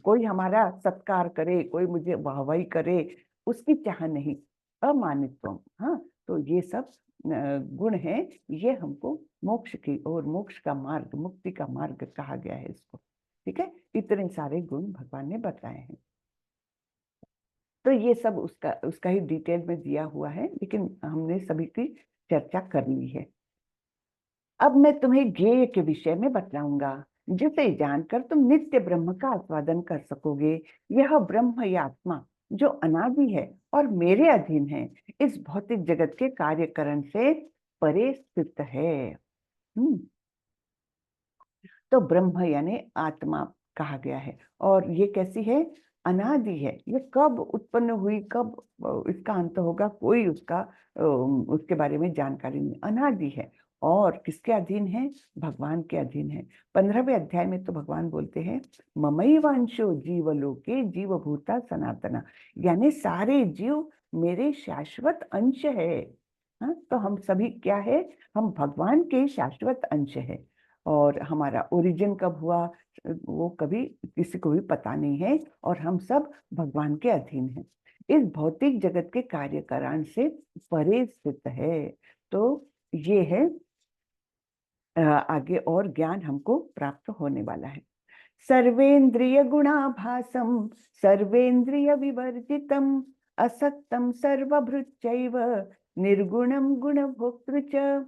कोई हमारा सत्कार करे, कोई मुझे वाहवाही करे, उसकी चाह नहीं, अमानित्वम। हाँ, तो ये सब गुण है, ये हमको मोक्ष की और मोक्ष का मार्ग, मुक्ति का मार्ग कहा गया है इसको, ठीक है। इतने सारे गुण भगवान ने बताए हैं। तो ये सब उसका ही डिटेल में दिया हुआ है, लेकिन हमने सभी की चर्चा कर ली है। अब मैं तुम्हें ज्ञेय के विषय में बतलाऊंगा, जिसे जानकर तुम नित्य ब्रह्म का आस्वादन कर सकोगे। यह ब्रह्म या आत्मा जो अनादि है और मेरे अधीन है, इस भौतिक जगत के कार्यकरण से परे स्थित है। हम्म, तो ब्रह्म यानी आत्मा कहा गया है, और ये कैसी है, अनादि है। ये कब उत्पन्न हुई, कब इसका अंत होगा, कोई उसके बारे में जानकारी नहीं, अनादि है। और किसके अधीन है, भगवान के अधीन है। 15वें अध्याय में तो भगवान बोलते हैं ममैवांशो जीवलोके जीवभूता सनातना, यानी सारे जीव मेरे शाश्वत अंश है। हाँ, तो हम सभी क्या है, हम भगवान के शाश्वत अंश है। और हमारा ओरिजिन कब हुआ वो कभी किसी को भी पता नहीं है, और हम सब भगवान के अधीन हैं। इस भौतिक जगत के कार्यकारण से परे स्थित है। तो ये है आगे और ज्ञान हमको प्राप्त होने वाला है। सर्वेन्द्रिय गुणाभासम सर्वेन्द्रिय विवर्जितम असक्तम सर्वभृत्यैव निर्गुणम गुणभोक्तृ च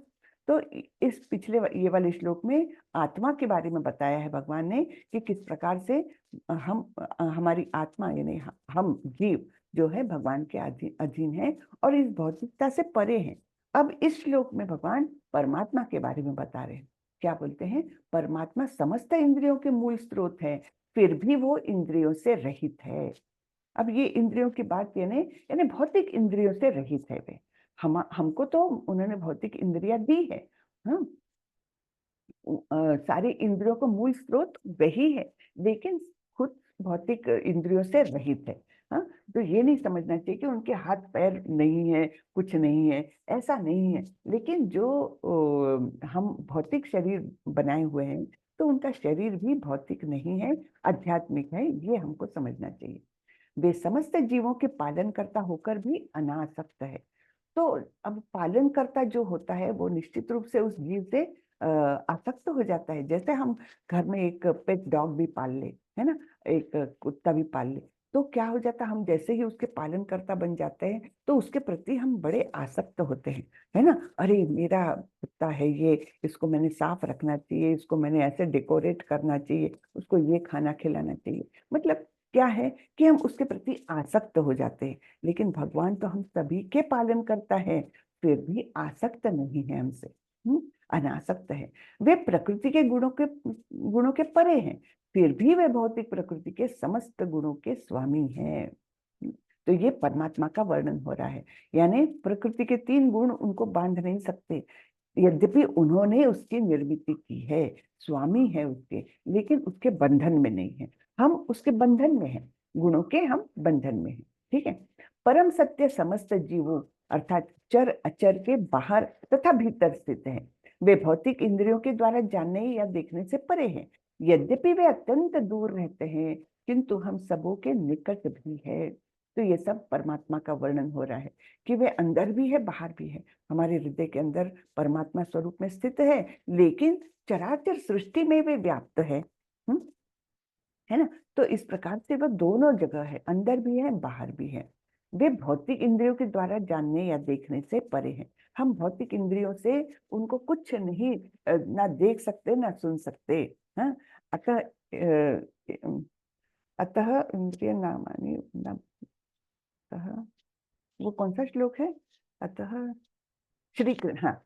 तो इस पिछले ये वाले श्लोक में आत्मा के बारे में बताया है भगवान ने कि किस प्रकार से हमारी आत्मा यानी हम जीव जो है भगवान के अधीन है और इस भौतिकता से परे हैं। अब इस श्लोक में भगवान परमात्मा के बारे में बता रहे हैं। क्या बोलते हैं? परमात्मा समस्त इंद्रियों के मूल स्रोत है, फिर भी वो इंद्रियों से रहित है। अब ये इंद्रियों की बात यानी यानी भौतिक इंद्रियों से रहित है वे। हमको तो उन्होंने भौतिक इंद्रियां दी है। हाँ, सारी इंद्रियों का मूल स्रोत वही है, लेकिन खुद भौतिक इंद्रियों से रहित है। हाँ, तो ये नहीं समझना चाहिए कि उनके हाथ पैर नहीं है, कुछ नहीं है, ऐसा नहीं है। लेकिन जो हम भौतिक शरीर बनाए हुए हैं, तो उनका शरीर भी भौतिक नहीं है, आध्यात्मिक है, ये हमको समझना चाहिए। वे समस्त जीवों के पालन करता होकर भी अनासक्त है। तो अब पालन करता जो होता है वो निश्चित रूप से उस जीव से आसक्त हो जाता है। जैसे हम घर में एक पेट डॉग भी पाल ले, है ना, एक कुत्ता भी पाल ले, तो क्या हो जाता है, हम जैसे ही उसके पालन करता बन जाते हैं तो उसके प्रति हम बड़े आसक्त होते हैं, है ना। अरे मेरा कुत्ता है ये, इसको मैंने साफ रखना चाहिए, इसको मैंने ऐसे डेकोरेट करना चाहिए, उसको ये खाना खिलाना चाहिए। मतलब क्या है कि हम उसके प्रति आसक्त हो जाते हैं। लेकिन भगवान तो हम सभी के पालन करता है, फिर भी आसक्त नहीं है हमसे, अनासक्त है। वे प्रकृति के गुणों के परे हैं, फिर भी वे भौतिक प्रकृति के समस्त गुणों के स्वामी हैं। तो ये परमात्मा का वर्णन हो रहा है, यानी प्रकृति के 3 गुण उनको बांध नहीं सकते, यद्यपि उन्होंने उसकी निर्मित की है, स्वामी है उसके, लेकिन उसके बंधन में नहीं है। हम उसके बंधन में हैं, गुणों के हम बंधन में हैं। ठीक है। परम सत्य समस्त जीवों अर्थात चर अचर के बाहर तथा भीतर स्थित है। वे भौतिक इंद्रियों के द्वारा जानने या देखने से परे हैं। यद्यपि वे अत्यंत दूर रहते हैं, किंतु हम सबों के निकट भी है। तो ये सब परमात्मा का वर्णन हो रहा है कि वे अंदर भी है, बाहर भी है। हमारे हृदय के अंदर परमात्मा स्वरूप में स्थित है, लेकिन चराचर सृष्टि में वे व्याप्त है, है ना। तो इस प्रकार से वह दोनों जगह है, अंदर भी है, बाहर भी है। वे भौतिक इंद्रियों के द्वारा जानने या देखने से परे हैं। हम भौतिक इंद्रियों से उनको कुछ नहीं ना देख सकते ना सुन सकते। हाँ, अतः अतः इंद्रिय नामानि अतः, वो कौन सा श्लोक है? अतः श्री हाँ,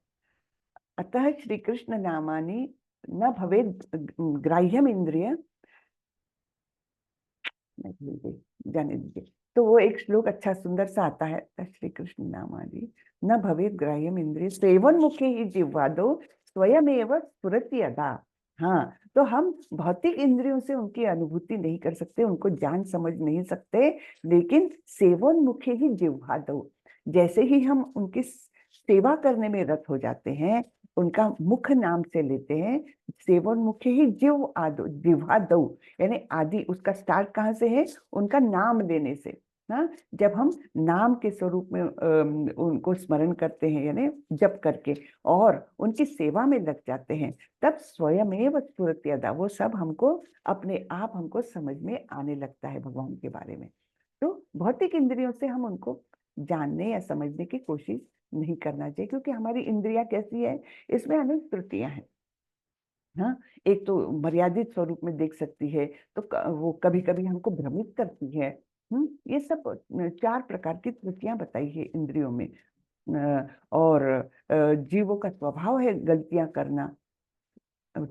अतः श्री कृष्ण नामानि न भवेद ग्राह्यम इंद्रिय, जाने दीजिए। तो वो एक श्लोक अच्छा सुंदर सा आता है, श्री कृष्ण नामानि न भवेद ग्राह्यम इंद्रिय सेवन मुखे ही जिह्वादो स्वयमेव स्फुरति यदा। हाँ, तो हम भौतिक इंद्रियों से उनकी अनुभूति नहीं कर सकते, उनको जान समझ नहीं सकते, लेकिन सेवन मुखे ही जिह्वादो, जैसे ही हम उनकी सेवा करने में रत हो जाते हैं, उनका मुख नाम से लेते हैं, सेवन मुखे ही जिह्वा दो, यानी आदि उसका स्टार्ट कहाँ से है? उनका नाम लेने से। हाँ, जब हम नाम के स्वरूप में उनको स्मरण करते हैं, यानी जप करके और उनकी सेवा में लग जाते हैं, तब स्वयमेव स्फुरति यदा, वो सब हमको अपने आप हमको समझ में आने लगता है भगवान के बारे में। तो भौतिक इंद्रियों से हम उनको जानने या समझने की कोशिश नहीं करना चाहिए, क्योंकि हमारी इंद्रियां कैसी है, इसमें अनेक त्रुटियां हैं। हाँ, एक तो मर्यादित स्वरूप में देख सकती है, तो वो कभी कभी हमको भ्रमित करती है। ये सब 4 प्रकार की त्रुटियां बताई है इंद्रियों में। और जीवों का स्वभाव है गलतियां करना,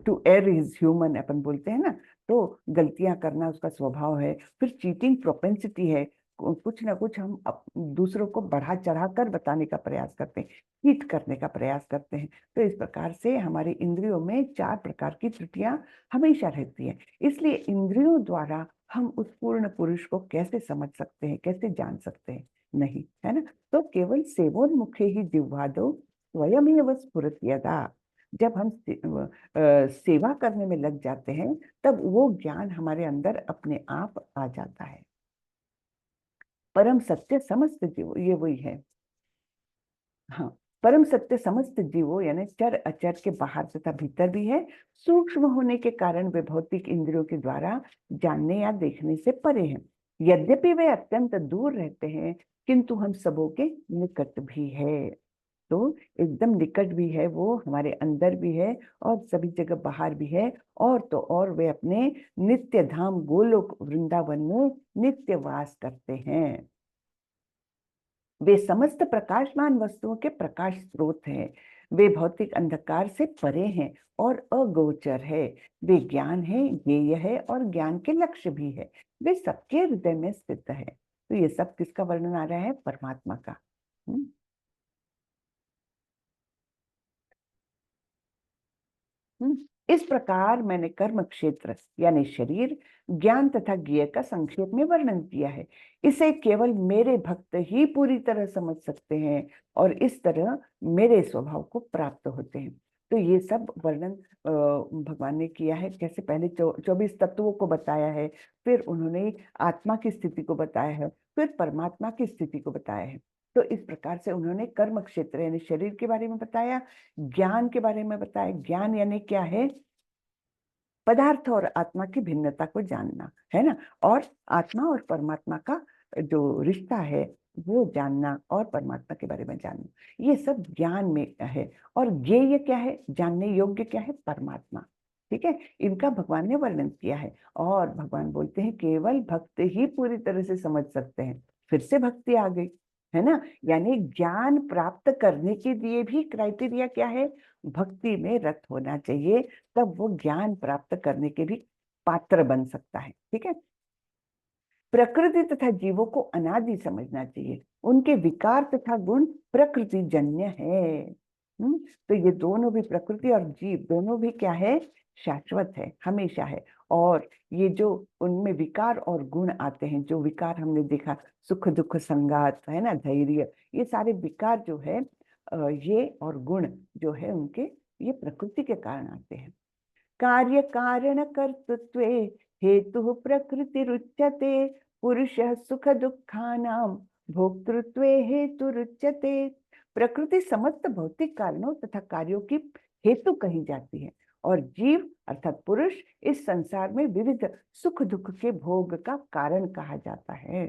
टू एयर इज ह्यूमन अपन बोलते हैं ना, तो गलतियां करना उसका स्वभाव है। फिर चीटिंग प्रोपेंसिटी है, कुछ ना कुछ हम दूसरों को बढ़ा चढ़ा कर बताने का प्रयास करते हैं, चीट करने का प्रयास करते हैं। तो इस प्रकार से हमारी इंद्रियों में 4 प्रकार की त्रुटियां हमेशा रहती हैं। इसलिए इंद्रियों द्वारा हम उस पूर्ण पुरुष को कैसे समझ सकते हैं, कैसे जान सकते हैं? नहीं, है ना। तो केवल सेवोन्मुखे ही जिह्वादो स्वयमेव स्फुरति यदा, जब हम सेवा करने में लग जाते हैं, तब वो ज्ञान हमारे अंदर अपने आप आ जाता है। परम सत्य समस्त जीवो, ये वही है। हाँ, परम सत्य समस्त जीवों यानी चर अचर के बाहर तथा भीतर भी है। सूक्ष्म होने के कारण वे भौतिक इंद्रियों के द्वारा जानने या देखने से परे हैं। यद्यपि वे अत्यंत दूर रहते हैं, किंतु हम सबों के निकट भी है। तो एकदम निकट भी है, वो हमारे अंदर भी है और सभी जगह बाहर भी है। और तो और वे अपने नित्य धाम गोलोक वृंदावन में नित्य वास करते हैं। वे समस्त प्रकाशमान वस्तुओं के प्रकाश स्रोत हैं। वे भौतिक अंधकार से परे हैं और अगोचर है। वे ज्ञान है, ज्ञेय है और ज्ञान के लक्ष्य भी है। वे सबके हृदय में स्थित है। तो ये सब किसका वर्णन आ रहा है? परमात्मा का। इस प्रकार मैंने कर्म क्षेत्र यानी शरीर, ज्ञान तथा ज्ञेय का संक्षेप में वर्णन किया है। इसे केवल मेरे भक्त ही पूरी तरह समझ सकते हैं और इस तरह मेरे स्वभाव को प्राप्त होते हैं। तो ये सब वर्णन भगवान ने किया है। कैसे पहले 24 तत्वों को बताया है, फिर उन्होंने आत्मा की स्थिति को बताया है, फिर परमात्मा की स्थिति को बताया है। तो इस प्रकार से उन्होंने कर्म क्षेत्र यानी शरीर के बारे में बताया, ज्ञान के बारे में बताया। ज्ञान यानी क्या है? पदार्थ और आत्मा की भिन्नता को जानना, है ना। और आत्मा और परमात्मा का जो रिश्ता है वो जानना और परमात्मा के बारे में जानना, ये सब ज्ञान में है। और ज्ञेय क्या है? जानने योग्य क्या है? परमात्मा। ठीक है, इनका भगवान ने वर्णन किया है। और भगवान बोलते हैं केवल भक्त ही पूरी तरह से समझ सकते हैं। फिर से भक्ति आ गई, है ना। यानी ज्ञान प्राप्त करने के लिए भी क्राइटेरिया क्या है? भक्ति में रत होना चाहिए, तब वो ज्ञान प्राप्त करने के भी पात्र बन सकता है। ठीक है। प्रकृति तथा जीवों को अनादि समझना चाहिए। उनके विकार तथा गुण प्रकृति जन्य है। तो ये दोनों भी, प्रकृति और जीव दोनों भी क्या है? शाश्वत है, हमेशा है। और ये जो उनमें विकार और गुण आते हैं, जो विकार हमने देखा, सुख दुख संगात, है ना, धैर्य, ये सारे विकार जो है ये और गुण जो है उनके, ये प्रकृति के कारण आते हैं। कार्य कारण कर्तृत्वे हेतु प्रकृति रुच्यते। पुरुष सुख दुखानाम भोक्तृत्वे हेतु रुच्यते। प्रकृति समस्त भौतिक कारणों तथा कार्यों की हेतु कही जाती है और जीव अर्थात पुरुष इस संसार में विविध सुख दुख के भोग का कारण कहा जाता है।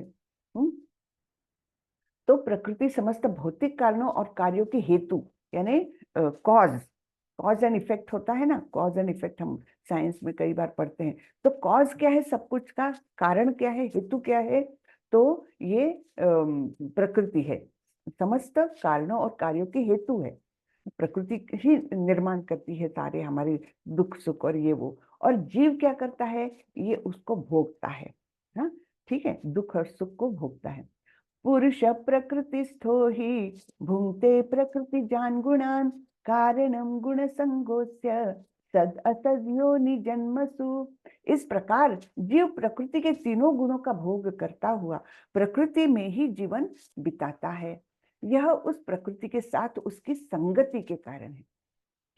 तो प्रकृति समस्त भौतिक कारणों और कार्यों की हेतु यानी कॉज, कॉज एंड इफेक्ट होता है ना, कॉज एंड इफेक्ट हम साइंस में कई बार पढ़ते हैं। तो कॉज क्या है? सब कुछ का कारण क्या है? हेतु क्या है? तो ये प्रकृति है, समस्त कारणों और कार्यों की हेतु है। प्रकृति ही निर्माण करती है सारे हमारे दुख सुख और ये वो। और जीव क्या करता है? ये उसको भोगता है। हाँ, ठीक है, दुख और सुख को भोगता है। पुरुष प्रकृतिस्थो ही भुंक्ते प्रकृति जान गुणान कारणम गुण संगोस्य सद असद योनि जन्मसु। इस प्रकार जीव प्रकृति के तीनों गुणों का भोग करता हुआ प्रकृति में ही जीवन बिताता है। यह उस प्रकृति के साथ उसकी संगति के कारण है।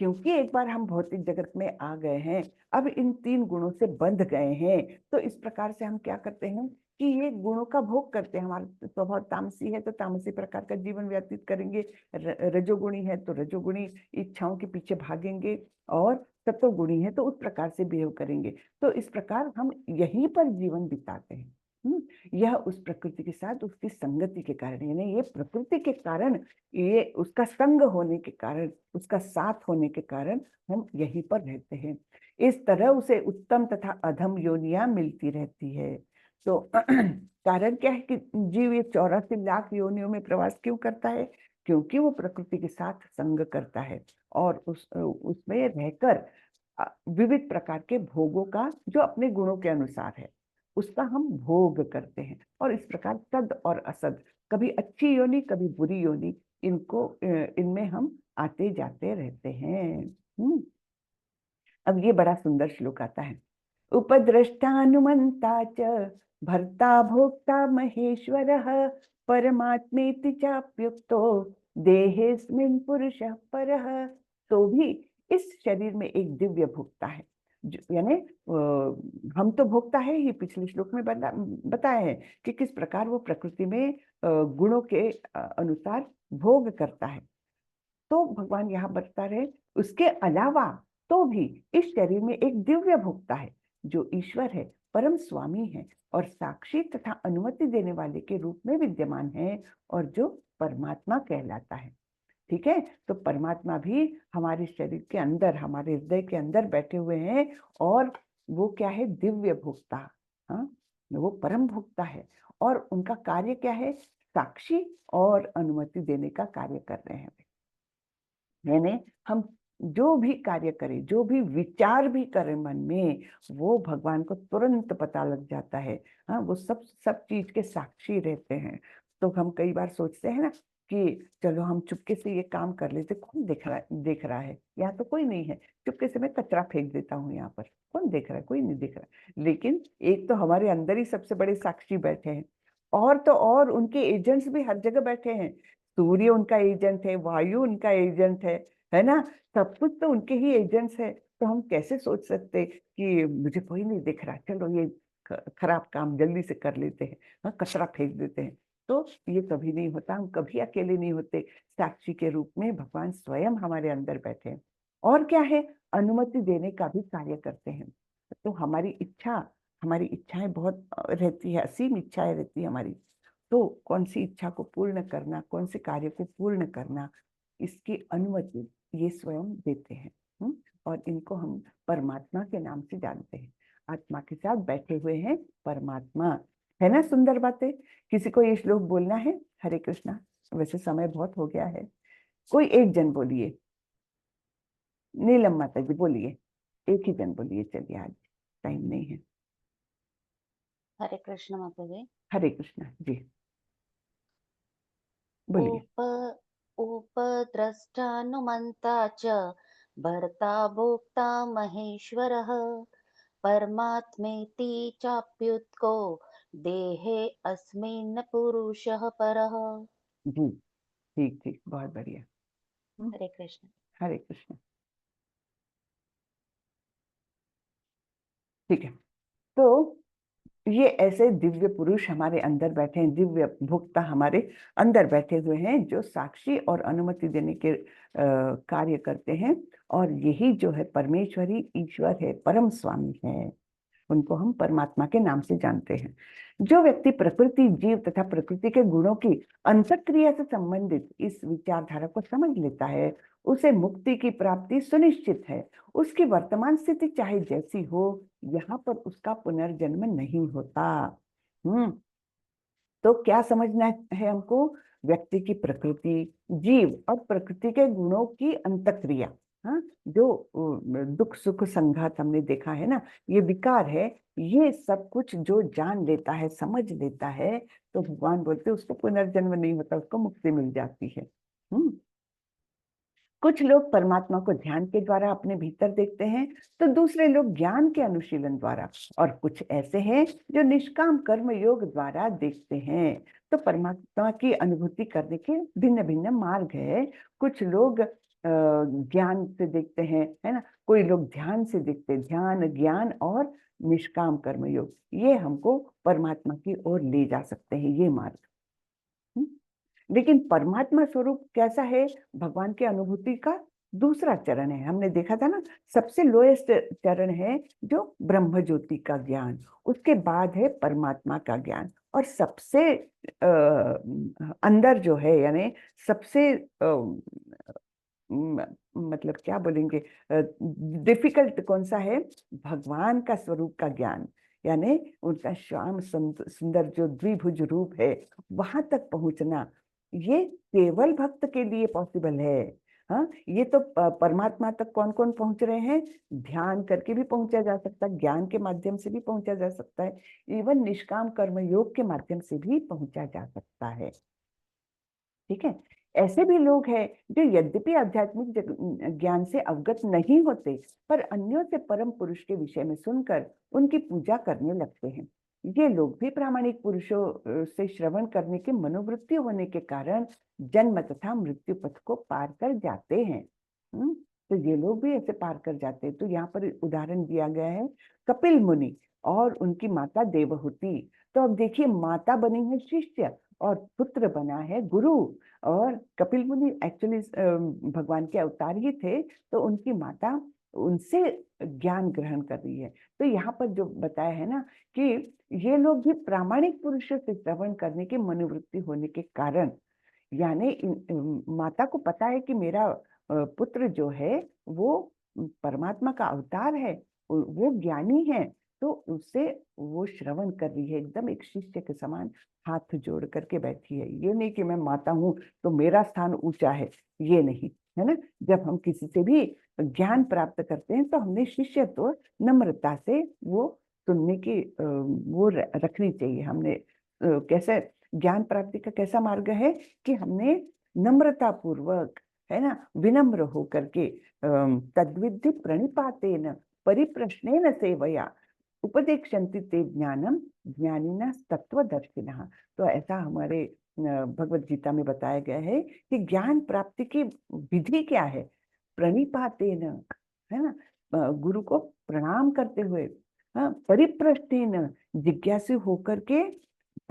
क्योंकि एक बार हम भौतिक जगत में आ गए हैं, अब इन तीन गुणों से बंध गए हैं, तो इस प्रकार से हम क्या करते हैं कि ये गुणों का भोग करते हैं। हमारा स्वभाव तामसी है तो तामसी प्रकार का जीवन व्यतीत करेंगे, रजोगुणी है तो रजोगुणी इच्छाओं के पीछे भागेंगे, और सत्वगुणी है तो उस प्रकार से बिहेव करेंगे। तो इस प्रकार हम यहीं पर जीवन बिताते हैं। यह उस प्रकृति के साथ उसकी संगति के कारण, यानी ये प्रकृति के कारण, ये उसका संग होने के कारण, उसका साथ होने के कारण हम यहीं पर रहते हैं। इस तरह उसे उत्तम तथा अधम योनियां मिलती रहती है। तो कारण क्या है कि जीव ये 84 लाख योनियों में प्रवास क्यों करता है? क्योंकि वो प्रकृति के साथ संग करता है और उसमें रहकर विविध प्रकार के भोगों का, जो अपने गुणों के अनुसार है, उसका हम भोग करते हैं। और इस प्रकार सद और असद, कभी अच्छी योनि कभी बुरी योनि, इनको इनमें हम आते जाते रहते हैं। अब ये बड़ा सुंदर श्लोक आता है। उपद्रष्टानुमंता च भर्ता भोक्ता महेश्वरः परमात्मेति चाप्युक्तो देहेस्मिन् पुरुषः परः। तो भी इस शरीर में एक दिव्य भोक्ता है, यानी हम तो भोक्ता है ही, पिछले श्लोक में बताया है कि किस प्रकार वो प्रकृति में गुणों के अनुसार भोग करता है। तो भगवान यहाँ बता रहे उसके अलावा तो भी इस शरीर में एक दिव्य भोक्ता है जो ईश्वर है, परम स्वामी है और साक्षी तथा अनुमति देने वाले के रूप में विद्यमान है और जो परमात्मा कहलाता है। ठीक है। तो परमात्मा भी हमारे शरीर के अंदर, हमारे हृदय के अंदर बैठे हुए हैं, और वो क्या है, दिव्य भोक्ता। हाँ, वो परम भोक्ता है, और उनका कार्य क्या है, साक्षी और अनुमति देने का कार्य कर रहे हैं। यानी हम जो भी कार्य करें, जो भी विचार भी करें मन में, वो भगवान को तुरंत पता लग जाता है। हाँ, वो सब सब चीज के साक्षी रहते हैं। तो हम कई बार सोचते हैं ना कि चलो हम चुपके से ये काम कर लेते, कौन देख रहा है, यहाँ तो कोई नहीं है, चुपके से मैं कचरा फेंक देता हूँ यहाँ पर, कौन देख रहा है, कोई नहीं देख रहा। लेकिन एक तो हमारे अंदर ही सबसे बड़े साक्षी बैठे हैं, और तो और उनके एजेंट्स भी हर जगह बैठे हैं। सूर्य उनका एजेंट है, वायु उनका एजेंट है ना, सब कुछ तो उनके ही एजेंट्स है। तो हम कैसे सोच सकते कि मुझे कोई नहीं दिख रहा, चलो ये खराब काम जल्दी से कर लेते हैं, हाँ, कचरा फेंक देते हैं। तो ये कभी नहीं होता, हम कभी अकेले नहीं होते। साक्षी के रूप में भगवान स्वयं हमारे अंदर बैठे हैं, और क्या है, अनुमति देने का भी कार्य करते हैं। तो हमारी इच्छाएं बहुत रहती है, असीम इच्छाएं रहती है हमारी। तो कौन सी इच्छा को पूर्ण करना, कौन से कार्य को पूर्ण करना, इसकी अनुमति ये स्वयं देते हैं। और इनको हम परमात्मा के नाम से जानते हैं। आत्मा के साथ बैठे हुए हैं परमात्मा, है ना। सुंदर बातें। किसी को ये श्लोक बोलना है? हरे कृष्णा। वैसे समय बहुत हो गया है, कोई एक जन बोलिए। नीलम माता जी बोलिए, एक ही जन बोलिए, चलिए, आज टाइम नहीं है।
हरे कृष्ण माता जी।
हरे कृष्णा जी, बोलिए।
उपद्रष्टानुमन्ता च भर्ता भोक्ता महेश्वरः परमात्मेति चाप्युत्को देहे अस्मिन् पुरुषः परः।
जी, ठीक ठीक, बहुत बढ़िया।
हरे कृष्ण।
हरे कृष्ण। ठीक है। तो ये ऐसे दिव्य पुरुष हमारे अंदर बैठे हैं, दिव्य भोक्ता हमारे अंदर बैठे हुए हैं, जो साक्षी और अनुमति देने के कार्य करते हैं। और यही जो है परमेश्वरी ईश्वर है, परम स्वामी है, उनको हम परमात्मा के नाम से जानते हैं। जो व्यक्ति प्रकृति, जीव तथा प्रकृति के गुणों की अंतःक्रिया से संबंधित इस विचारधारा को समझ लेता है, उसे मुक्ति की प्राप्ति सुनिश्चित है। उसकी वर्तमान स्थिति चाहे जैसी हो, यहाँ पर उसका पुनर्जन्म नहीं होता। तो क्या समझना है हमको? व्यक्ति की प्रकृति, जीव और प्रकृति के गुणों की अंतःक्रिया, हाँ, जो दुख सुख संघात हमने देखा है ना, ये विकार है, ये सब कुछ जो जान लेता है, समझ लेता है, तो भगवान बोलते उसको पुनर्जन्म नहीं होता, उसको मुक्ति मिल जाती है। कुछ लोग परमात्मा को ध्यान के द्वारा अपने भीतर देखते हैं, तो दूसरे लोग ज्ञान के अनुशीलन द्वारा, और कुछ ऐसे हैं जो निष्काम कर्म योग द्वारा देखते हैं। तो परमात्मा की अनुभूति करने के भिन्न भिन्न मार्ग है। कुछ लोग ज्ञान से देखते हैं, है ना, कोई लोग ध्यान से देखते हैं। ध्यान, ज्ञान और निष्काम कर्म योग, ये हमको परमात्मा की ओर ले जा सकते हैं, ये मार्ग। लेकिन परमात्मा स्वरूप कैसा है, भगवान की अनुभूति का दूसरा चरण है। हमने देखा था ना, सबसे लोएस्ट चरण है जो ब्रह्म ज्योति का ज्ञान, उसके बाद है परमात्मा का ज्ञान, और सबसे अंदर जो है, यानी सबसे मतलब क्या बोलेंगे, डिफिकल्ट कौन सा है? भगवान का स्वरूप का ज्ञान, यानी उनका श्याम सुंदर जो द्विभुज रूप है, वहां तक पहुंचना, ये केवल भक्त के लिए पॉसिबल है। हाँ, ये तो परमात्मा तक कौन कौन पहुंच रहे हैं? ध्यान करके भी पहुंचा जा सकता है, ज्ञान के माध्यम से भी पहुंचा जा सकता है, इवन निष्काम कर्म योग के माध्यम से भी पहुंचा जा सकता है। ठीक है। ऐसे भी लोग हैं जो यद्यपि आध्यात्मिक ज्ञान से अवगत नहीं होते, पर अन्यों से परम पुरुष के विषय में सुनकर उनकी पूजा करने लगते हैं। ये लोग भी प्रामाणिक पुरुषों से श्रवण करने की मनोवृत्ति होने के कारण जन्म तथा मृत्यु पथ को पार कर जाते हैं। तो ये लोग भी ऐसे पार कर जाते हैं। तो यहाँ पर उदाहरण दिया गया है कपिल मुनि और उनकी माता देवहूति। तो अब देखिए, माता बनी है शिष्य और पुत्र बना है गुरु। और कपिल मुनि एक्चुअली भगवान के अवतार ही थे, तो उनकी माता उनसे ज्ञान ग्रहण कर रही है। तो यहाँ पर जो बताया है ना कि ये लोग भी प्रामाणिक पुरुषों से श्रवण करने की मनोवृत्ति होने के कारण यानी माता को पता है कि मेरा पुत्र जो है वो परमात्मा का अवतार है, वो ज्ञानी है, तो उससे वो श्रवण कर रही है, एकदम एक शिष्य के समान हाथ जोड़ करके बैठी है। ये नहीं कि मैं माता हूँ तो मेरा स्थान ऊंचा है, ये नहीं, है ना। जब हम किसी से भी ज्ञान प्राप्त करते हैं तो हमने शिष्य तो नम्रता से वो सुनने की वो रखनी चाहिए। हमने कैसे ज्ञान प्राप्ति का कैसा मार्ग है कि हमने नम्रता पूर्वक, है ना, विनम्र होकर के तद्विद्धि प्रणिपातेन परिप्रश्नेन सेवया उपदेक्षन्ति ते ज्ञानम ज्ञानिनः तत्वदर्शिनः। तो ऐसा हमारे भगवत गीता में बताया गया है कि ज्ञान प्राप्ति की विधि क्या है। प्रणिपातेन, है ना, गुरु को प्रणाम करते हुए, हाँ, परिप्रश्नेन, जिज्ञासु होकर के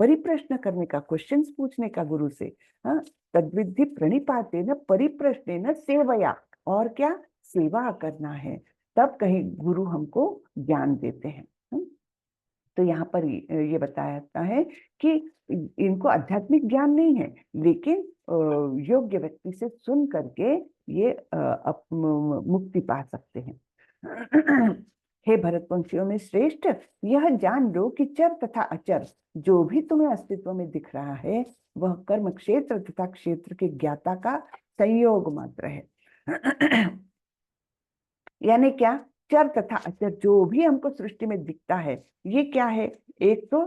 परिप्रश्न करने का, क्वेश्चंस पूछने का गुरु से, हाँ, तद्विद्धि प्रणिपातेन परिप्रश्नेन सेवया, और क्या, सेवा करना है, तब कहीं गुरु हमको ज्ञान देते हैं। तो यहाँ पर ये बताया जाता है कि इनको आध्यात्मिक ज्ञान नहीं है, लेकिन योग्य व्यक्ति से सुन करके ये मुक्ति पा सकते हैं। हे भरतवंशियों में श्रेष्ठ, यह जान लो कि चर तथा अचर जो भी तुम्हें अस्तित्व में दिख रहा है वह कर्म क्षेत्र तथा क्षेत्र के ज्ञाता का संयोग मात्र है। यानी क्या, चर तथा अचर जो भी हमको सृष्टि में दिखता है ये क्या है, एक तो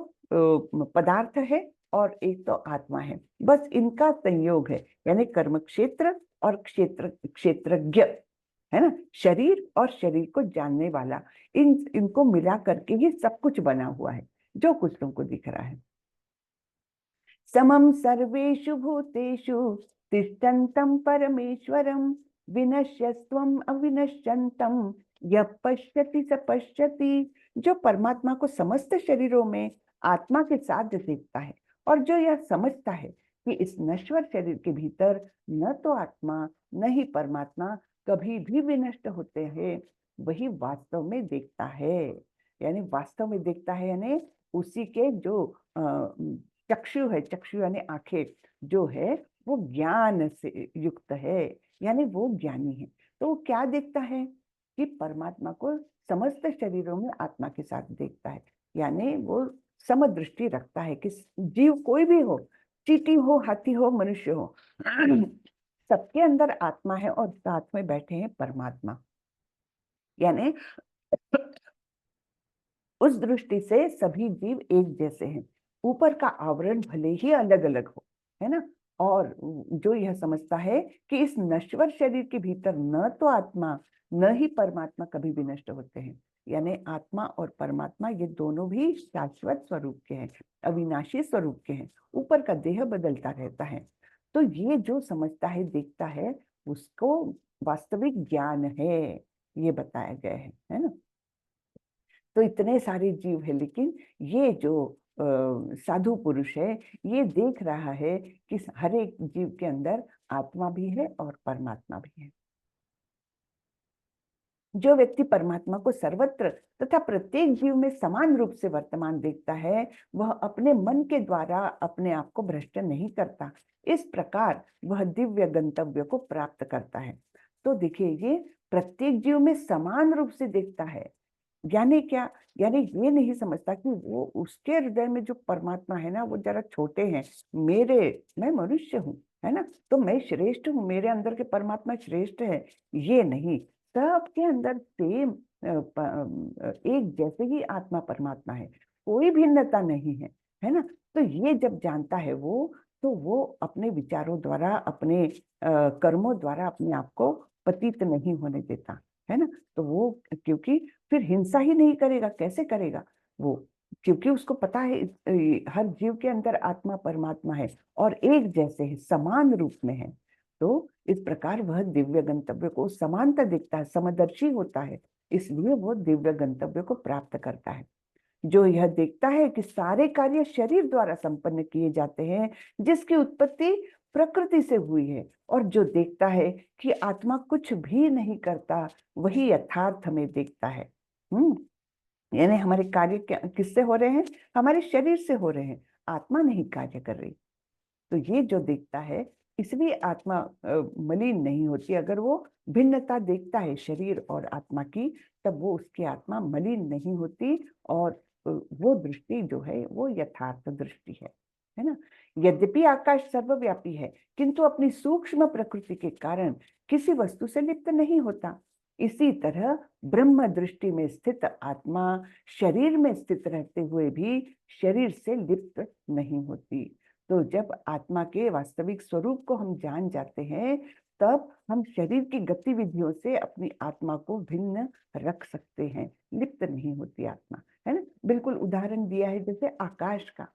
पदार्थ है और एक तो आत्मा है, बस इनका संयोग है। यानी कर्म क्षेत्र और क्षेत्रज्ञ, है ना, शरीर और शरीर को जानने वाला, इनको मिला करके ही सब कुछ बना हुआ है जो कुछ तुमको दिख रहा है। समम सर्वेषु भूतेषु तिष्ठन्तं परमेश्वरं विनश्यस्त्वम् अविनश्यन्तं यः पश्यति स पश्यति। जो परमात्मा को समस्त शरीरों में आत्मा के साथ देखता है और जो यह समझता है कि इस नश्वर शरीर के भीतर न तो आत्मा न ही परमात्मा कभी भी विनष्ट होते हैं, वही वास्तव में देखता है। यानी वास्तव में देखता है, यानी उसी के जो चक्षु है, चक्षु यानी आंखें जो है वो ज्ञान से युक्त है, यानी वो ज्ञानी है। तो वो क्या देखता है कि परमात्मा को समस्त शरीरों में आत्मा के साथ देखता है, यानी वो समदृष्टि रखता है कि जीव कोई भी हो, चींटी हो, हाथी हो, मनुष्य हो, सबके अंदर आत्मा है और साथ में बैठे हैं परमात्मा। यानी उस दृष्टि से सभी जीव एक जैसे हैं, ऊपर का आवरण भले ही अलग अलग हो, है ना। और जो यह समझता है कि इस नश्वर शरीर के भीतर न तो आत्मा न ही परमात्मा कभी भी नष्ट होते हैं, यानी आत्मा और परमात्मा ये दोनों भी शाश्वत स्वरूप के हैं, अविनाशी स्वरूप के हैं, ऊपर का देह बदलता रहता है। तो ये जो समझता है, देखता है, उसको वास्तविक ज्ञान है, ये बताया गया है ना। तो इतने सारे जीव है, लेकिन ये जो साधु पुरुष है ये देख रहा है कि हर एक जीव के अंदर आत्मा भी है और परमात्मा भी है। जो व्यक्ति परमात्मा को सर्वत्र तथा प्रत्येक जीव में समान रूप से वर्तमान देखता है वह अपने मन के द्वारा अपने आप को भ्रष्ट नहीं करता। इस प्रकार वह दिव्य गंतव्य को प्राप्त करता है। तो देखिए, ये प्रत्येक जीव में समान रूप से देखता है, यानी क्या, यानी ये नहीं समझता कि वो उसके हृदय में जो परमात्मा है ना वो जरा छोटे हैं, मैं मनुष्य हूँ, है ना, तो मैं श्रेष्ठ हूँ, मेरे अंदर के परमात्मा श्रेष्ठ है, ये नहीं। सबके अंदर सेम एक जैसे ही आत्मा परमात्मा है, कोई भिन्नता नहीं है, है ना। तो ये जब जानता है वो, तो वो अपने विचारों द्वारा, अपने कर्मों द्वारा अपने आप को पतित नहीं होने देता, है ना। तो वो क्योंकि फिर हिंसा ही नहीं करेगा, कैसे करेगा वो, क्योंकि उसको पता है हर जीव के अंदर आत्मा परमात्मा है और एक जैसे है, समान रूप में है। तो इस प्रकार वह दिव्य गंतव्य को समानता देखता है, समदर्शी होता है, इसलिए वो दिव्य गंतव्य को प्राप्त करता है। जो यह देखता है कि सारे कार्य शरीर द्वारा संपन्न किए जाते हैं जिसकी उत्पत्ति प्रकृति से हुई है, और जो देखता है कि आत्मा कुछ भी नहीं करता वही यथार्थ में देखता है। यानी हमारे कार्य किससे हो रहे हैं, हमारे शरीर से हो रहे हैं, आत्मा नहीं कार्य कर रही। तो ये जो देखता है इसलिए आत्मा मलिन नहीं होती। अगर वो भिन्नता देखता है शरीर और आत्मा की, तब वो उसकी आत्मा मलिन नहीं होती, और वो दृष्टि जो है वो यथार्थ दृष्टि है ना। यद्यपि आकाश सर्वव्यापी है, किंतु अपनी सूक्ष्म प्रकृति के कारण किसी वस्तु से लिप्त नहीं होता। इसी तरह ब्रह्म दृष्टि में स्थित आत्मा शरीर में स्थित रहते हुए भी शरीर से लिप्त नहीं होती। तो जब आत्मा के वास्तविक स्वरूप को हम जान जाते हैं, तब हम शरीर की गतिविधियों से अपनी आत्मा को भिन्न रख सकते हैं, लिप्त नहीं होती आत्मा, है ना। बिल्कुल उदाहरण दिया है जैसे आकाश का।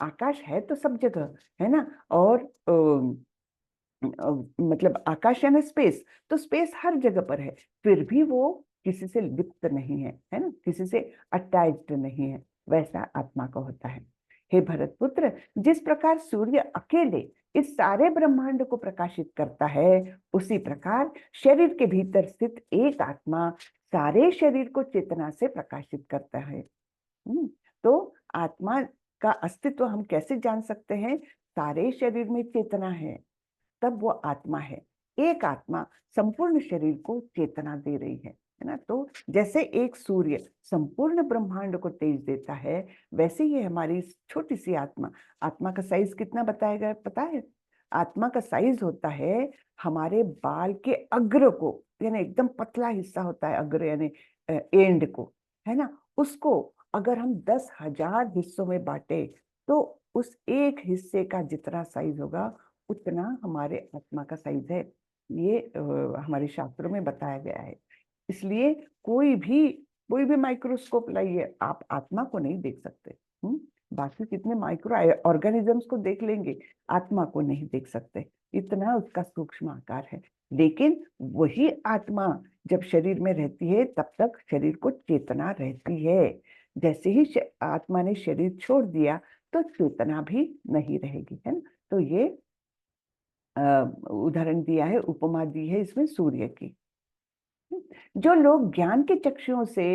आकाश है तो सब जगह, है ना। और मतलब आकाश यानी स्पेस, तो स्पेस हर जगह पर है, फिर भी वो किसी से लिप्त नहीं है ना, किसी से अटैच्ड नहीं है। वैसा आत्मा का होता है। हे भरत पुत्र, जिस प्रकार सूर्य अकेले इस सारे ब्रह्मांड को प्रकाशित करता है, उसी प्रकार शरीर के भीतर स्थित एक आत्मा सारे शरीर को चेतना से प्रकाशित करता है। तो आत्मा का अस्तित्व हम कैसे जान सकते हैं? सारे शरीर में चेतना है, तब वो आत्मा है। एक आत्मा संपूर्ण शरीर को चेतना दे रही है ना। तो जैसे एक सूर्य संपूर्ण ब्रह्मांड को तेज देता है, वैसे ही हमारी छोटी सी आत्मा, आत्मा का साइज कितना बताया गया पता है? आत्मा का साइज होता है हमारे बाल के अग्र को, यानी एकदम पतला हिस्सा होता है अग्र, यानी एंड को, है ना। उसको अगर हम 10,000 हिस्सों में बांटे, तो उस एक हिस्से का जितना साइज होगा उतना हमारे आत्मा का साइज है। ये हमारे शास्त्रों में बताया गया है। इसलिए कोई भी माइक्रोस्कोप लाइए, आप आत्मा को नहीं देख सकते। बाकी कितने माइक्रो ऑर्गेनिजम्स को देख लेंगे, आत्मा को नहीं देख सकते, इतना उसका सूक्ष्म आकार है। लेकिन वही आत्मा जब शरीर में रहती है, तब तक शरीर को चेतना रहती है। जैसे ही आत्मा ने शरीर छोड़ दिया, तो चेतना भी नहीं रहेगी, है ना। तो ये उदाहरण दिया है, उपमा दी है इसमें सूर्य की। जो लोग ज्ञान के चक्षुओं से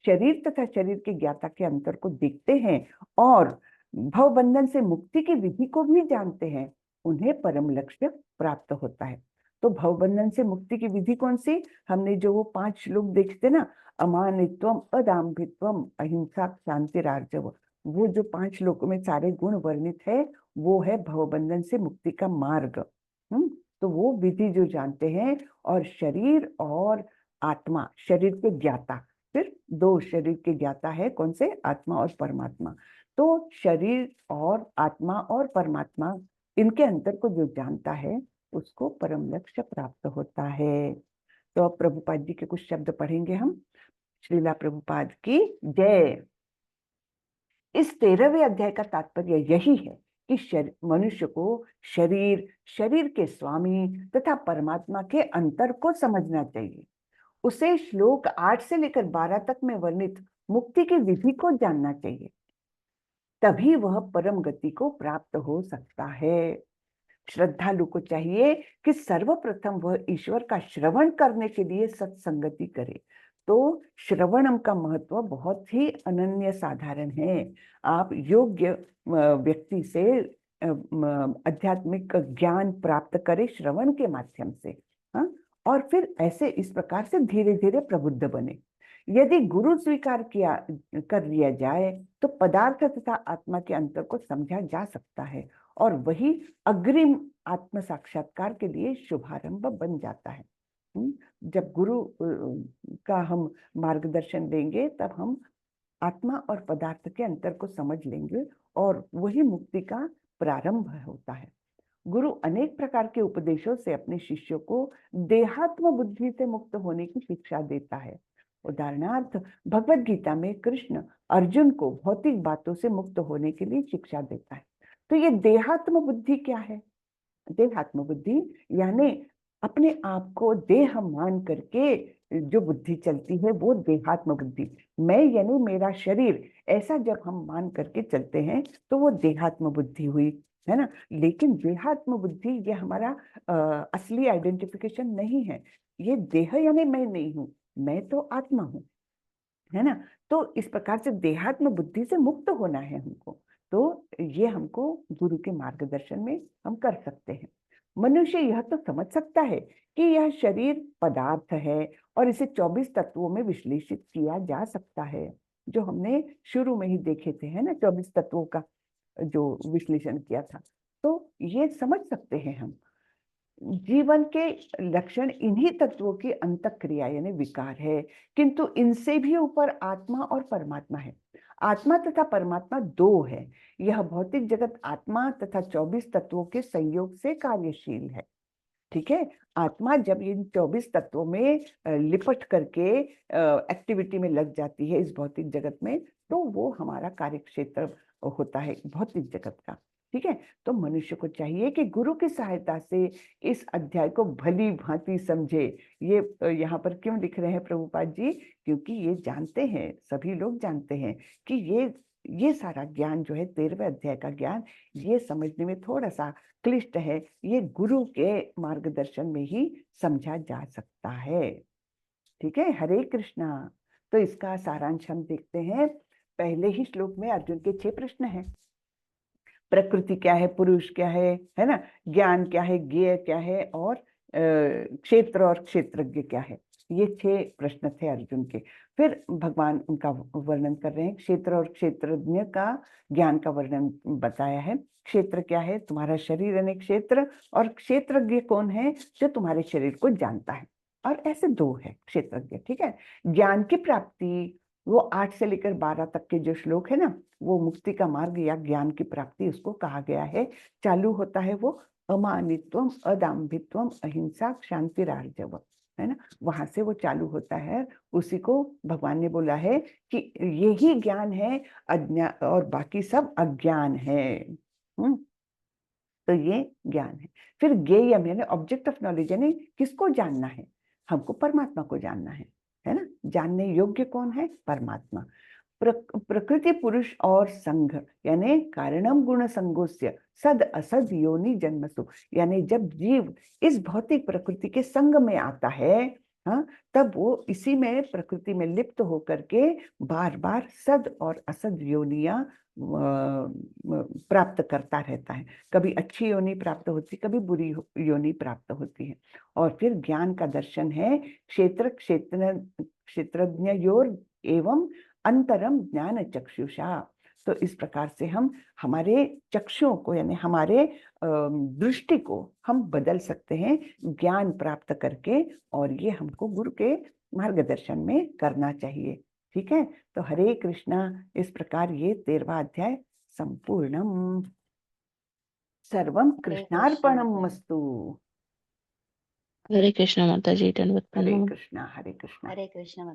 शरीर तथा शरीर के ज्ञाता के अंतर को देखते हैं और भवबंधन से मुक्ति की विधि को भी जानते हैं, उन्हें परम लक्ष्य प्राप्त होता है। तो भवबंधन से मुक्ति की विधि कौन सी? हमने जो वो 5 श्लोक देखते ना, अमानित्वम, अदाम्भित्वम, अहिंसा, शांतिरार्जव, वो जो 5 श्लोकों में सारे गुण वर्णित है, वो है भवबंधन से मुक्ति का मार्ग। तो वो विधि जो जानते हैं, और शरीर और आत्मा, शरीर के ज्ञाता, फिर 2 शरीर के ज्ञाता है, कौन से? आत्मा और परमात्मा। तो शरीर और आत्मा और परमात्मा, इनके अंतर को जो जानता है, उसको परम लक्ष्य प्राप्त होता है। तो अब प्रभुपाद जी के कुछ शब्द पढ़ेंगे हम। श्रीला प्रभुपाद की जय। इस 13वें अध्याय का तात्पर्य यही है कि मनुष्य को शरीर के स्वामी तथा परमात्मा के अंतर को समझना चाहिए। उसे श्लोक 8 से लेकर 12 तक में वर्णित मुक्ति की विधि को जानना चाहिए, तभी वह परम गति को प्राप्त हो सकता है। श्रद्धालु को चाहिए कि सर्वप्रथम वह ईश्वर का श्रवण करने के लिए सत्संगति करे। तो श्रवणम का महत्व बहुत ही अनन्य साधारण है। आप योग्य व्यक्ति से आध्यात्मिक ज्ञान प्राप्त करें श्रवण के माध्यम से, हाँ? और फिर ऐसे इस प्रकार से धीरे धीरे प्रबुद्ध बने। यदि गुरु स्वीकार कर लिया जाए, तो पदार्थ तथा आत्मा के अंतर को समझा जा सकता है, और वही अग्रिम आत्म साक्षात्कार के लिए शुभारंभ बन जाता है। जब गुरु का हम मार्गदर्शन लेंगे, तब हम आत्मा और पदार्थ के अंतर को समझ लेंगे, और वही मुक्ति का प्रारंभ होता है। गुरु अनेक प्रकार के उपदेशों से अपने शिष्यों को देहात्म बुद्धि से मुक्त होने की शिक्षा देता है। उदाहरणार्थ, भगवद गीता में कृष्ण अर्जुन को भौतिक बातों से मुक्त होने के लिए शिक्षा देता है। तो ये देहात्म बुद्धि क्या है? देहात्म बुद्धि यानी अपने आप को देह मान करके जो बुद्धि चलती है, वो देहात्म बुद्धि। मैं यानी मेरा शरीर, ऐसा जब हम मान करके चलते हैं, तो वो देहात्म बुद्धि हुई, है ना। लेकिन देहात्म बुद्धि ये हमारा असली आइडेंटिफिकेशन नहीं है। ये देह यानी मैं नहीं हूं, मैं तो आत्मा हूं, है ना। तो इस प्रकार से देहात्म बुद्धि से मुक्त होना है हमको। तो ये हमको गुरु के मार्गदर्शन में हम कर सकते हैं। मनुष्य यह तो समझ सकता है कि यह शरीर पदार्थ है और इसे 24 तत्वों में विश्लेषित किया जा सकता है, जो हमने शुरू में ही देखे थे, है ना, 24 तत्वों का जो विश्लेषण किया था। तो ये समझ सकते हैं हम, जीवन के लक्षण इन्हीं तत्वों की अंतःक्रिया यानी विकार है, किंतु इनसे भी ऊपर आत्मा और परमात्मा है। आत्मा तथा परमात्मा दो है। यह भौतिक जगत आत्मा तथा 24 तत्वों के संयोग से कार्यशील है। ठीक है, आत्मा जब इन 24 तत्वों में लिपट करके एक्टिविटी में लग जाती है इस भौतिक जगत में, तो वो हमारा कार्य क्षेत्र होता है भौतिक जगत का। ठीक है, तो मनुष्य को चाहिए कि गुरु की सहायता से इस अध्याय को भली भांति समझे। ये यहाँ पर क्यों लिख रहे हैं प्रभुपाद जी? क्योंकि ये जानते हैं, सभी लोग जानते हैं कि ये सारा ज्ञान जो है 13वें अध्याय का ज्ञान, ये समझने में थोड़ा सा क्लिष्ट है। ये गुरु के मार्गदर्शन में ही समझा जा सकता है। ठीक है, हरे कृष्णा। तो इसका सारांश हम देखते हैं। पहले ही श्लोक में अर्जुन के 6 प्रश्न हैं। प्रकृति क्या है, पुरुष क्या है ना, ज्ञान क्या है, ज्ञेय क्या है, और क्षेत्र और क्षेत्रज्ञ क्या है। ये 6 प्रश्न थे अर्जुन के। फिर भगवान उनका वर्णन कर रहे हैं। क्षेत्र और क्षेत्रज्ञ का ज्ञान का वर्णन बताया है। क्षेत्र क्या है, तुम्हारा शरीर यानी क्षेत्र, और क्षेत्रज्ञ कौन है, जो तुम्हारे शरीर को जानता है। और ऐसे 2 है क्षेत्रज्ञ। ठीक है, ज्ञान की प्राप्ति, वो 8 से लेकर 12 तक के जो श्लोक है ना, वो मुक्ति का मार्ग या ज्ञान की प्राप्ति उसको कहा गया है। चालू होता है वो अमानित्वम, अदाम्भित्वम, अहिंसा, क्षांतिरार्जव, है ना, वहां से वो चालू होता है। उसी को भगवान ने बोला है कि यही ज्ञान है, अज्ञान और बाकी सब अज्ञान है। तो ये ज्ञान है। फिर ज्ञेयम यानी ऑब्जेक्ट ऑफ नॉलेज, यानी किसको जानना है, हमको परमात्मा को जानना है ना। जानने योग्य कौन है, परमात्मा। प्रकृति पुरुष और संघ यानी कारणम गुण संगोस्य सद असद योनि जन्मसु, यानी जब जीव इस भौतिक प्रकृति के संग में आता है, हाँ, तब वो इसी में प्रकृति में लिप्त होकर के बार बार सद और असद योनियां प्राप्त करता रहता है। कभी अच्छी योनि प्राप्त होती, कभी बुरी योनि प्राप्त होती है। और फिर ज्ञान का दर्शन है, क्षेत्रज्ञ योर एवं अंतरम ज्ञान चक्षुषा। तो इस प्रकार से हम हमारे चक्षुओं को यानी हमारे दृष्टि को हम बदल सकते हैं ज्ञान प्राप्त करके, और ये हमको गुरु के मार्गदर्शन में करना चाहिए। ठीक है, तो हरे कृष्णा। इस प्रकार ये 13वां अध्याय संपूर्णम। सर्वम कृष्णार्पणम मस्तु।
हरे कृष्णा माता जी, दंडवत
हरे
प्रणाम।
कृष्णा, हरे कृष्णा।
हरे कृष्ण।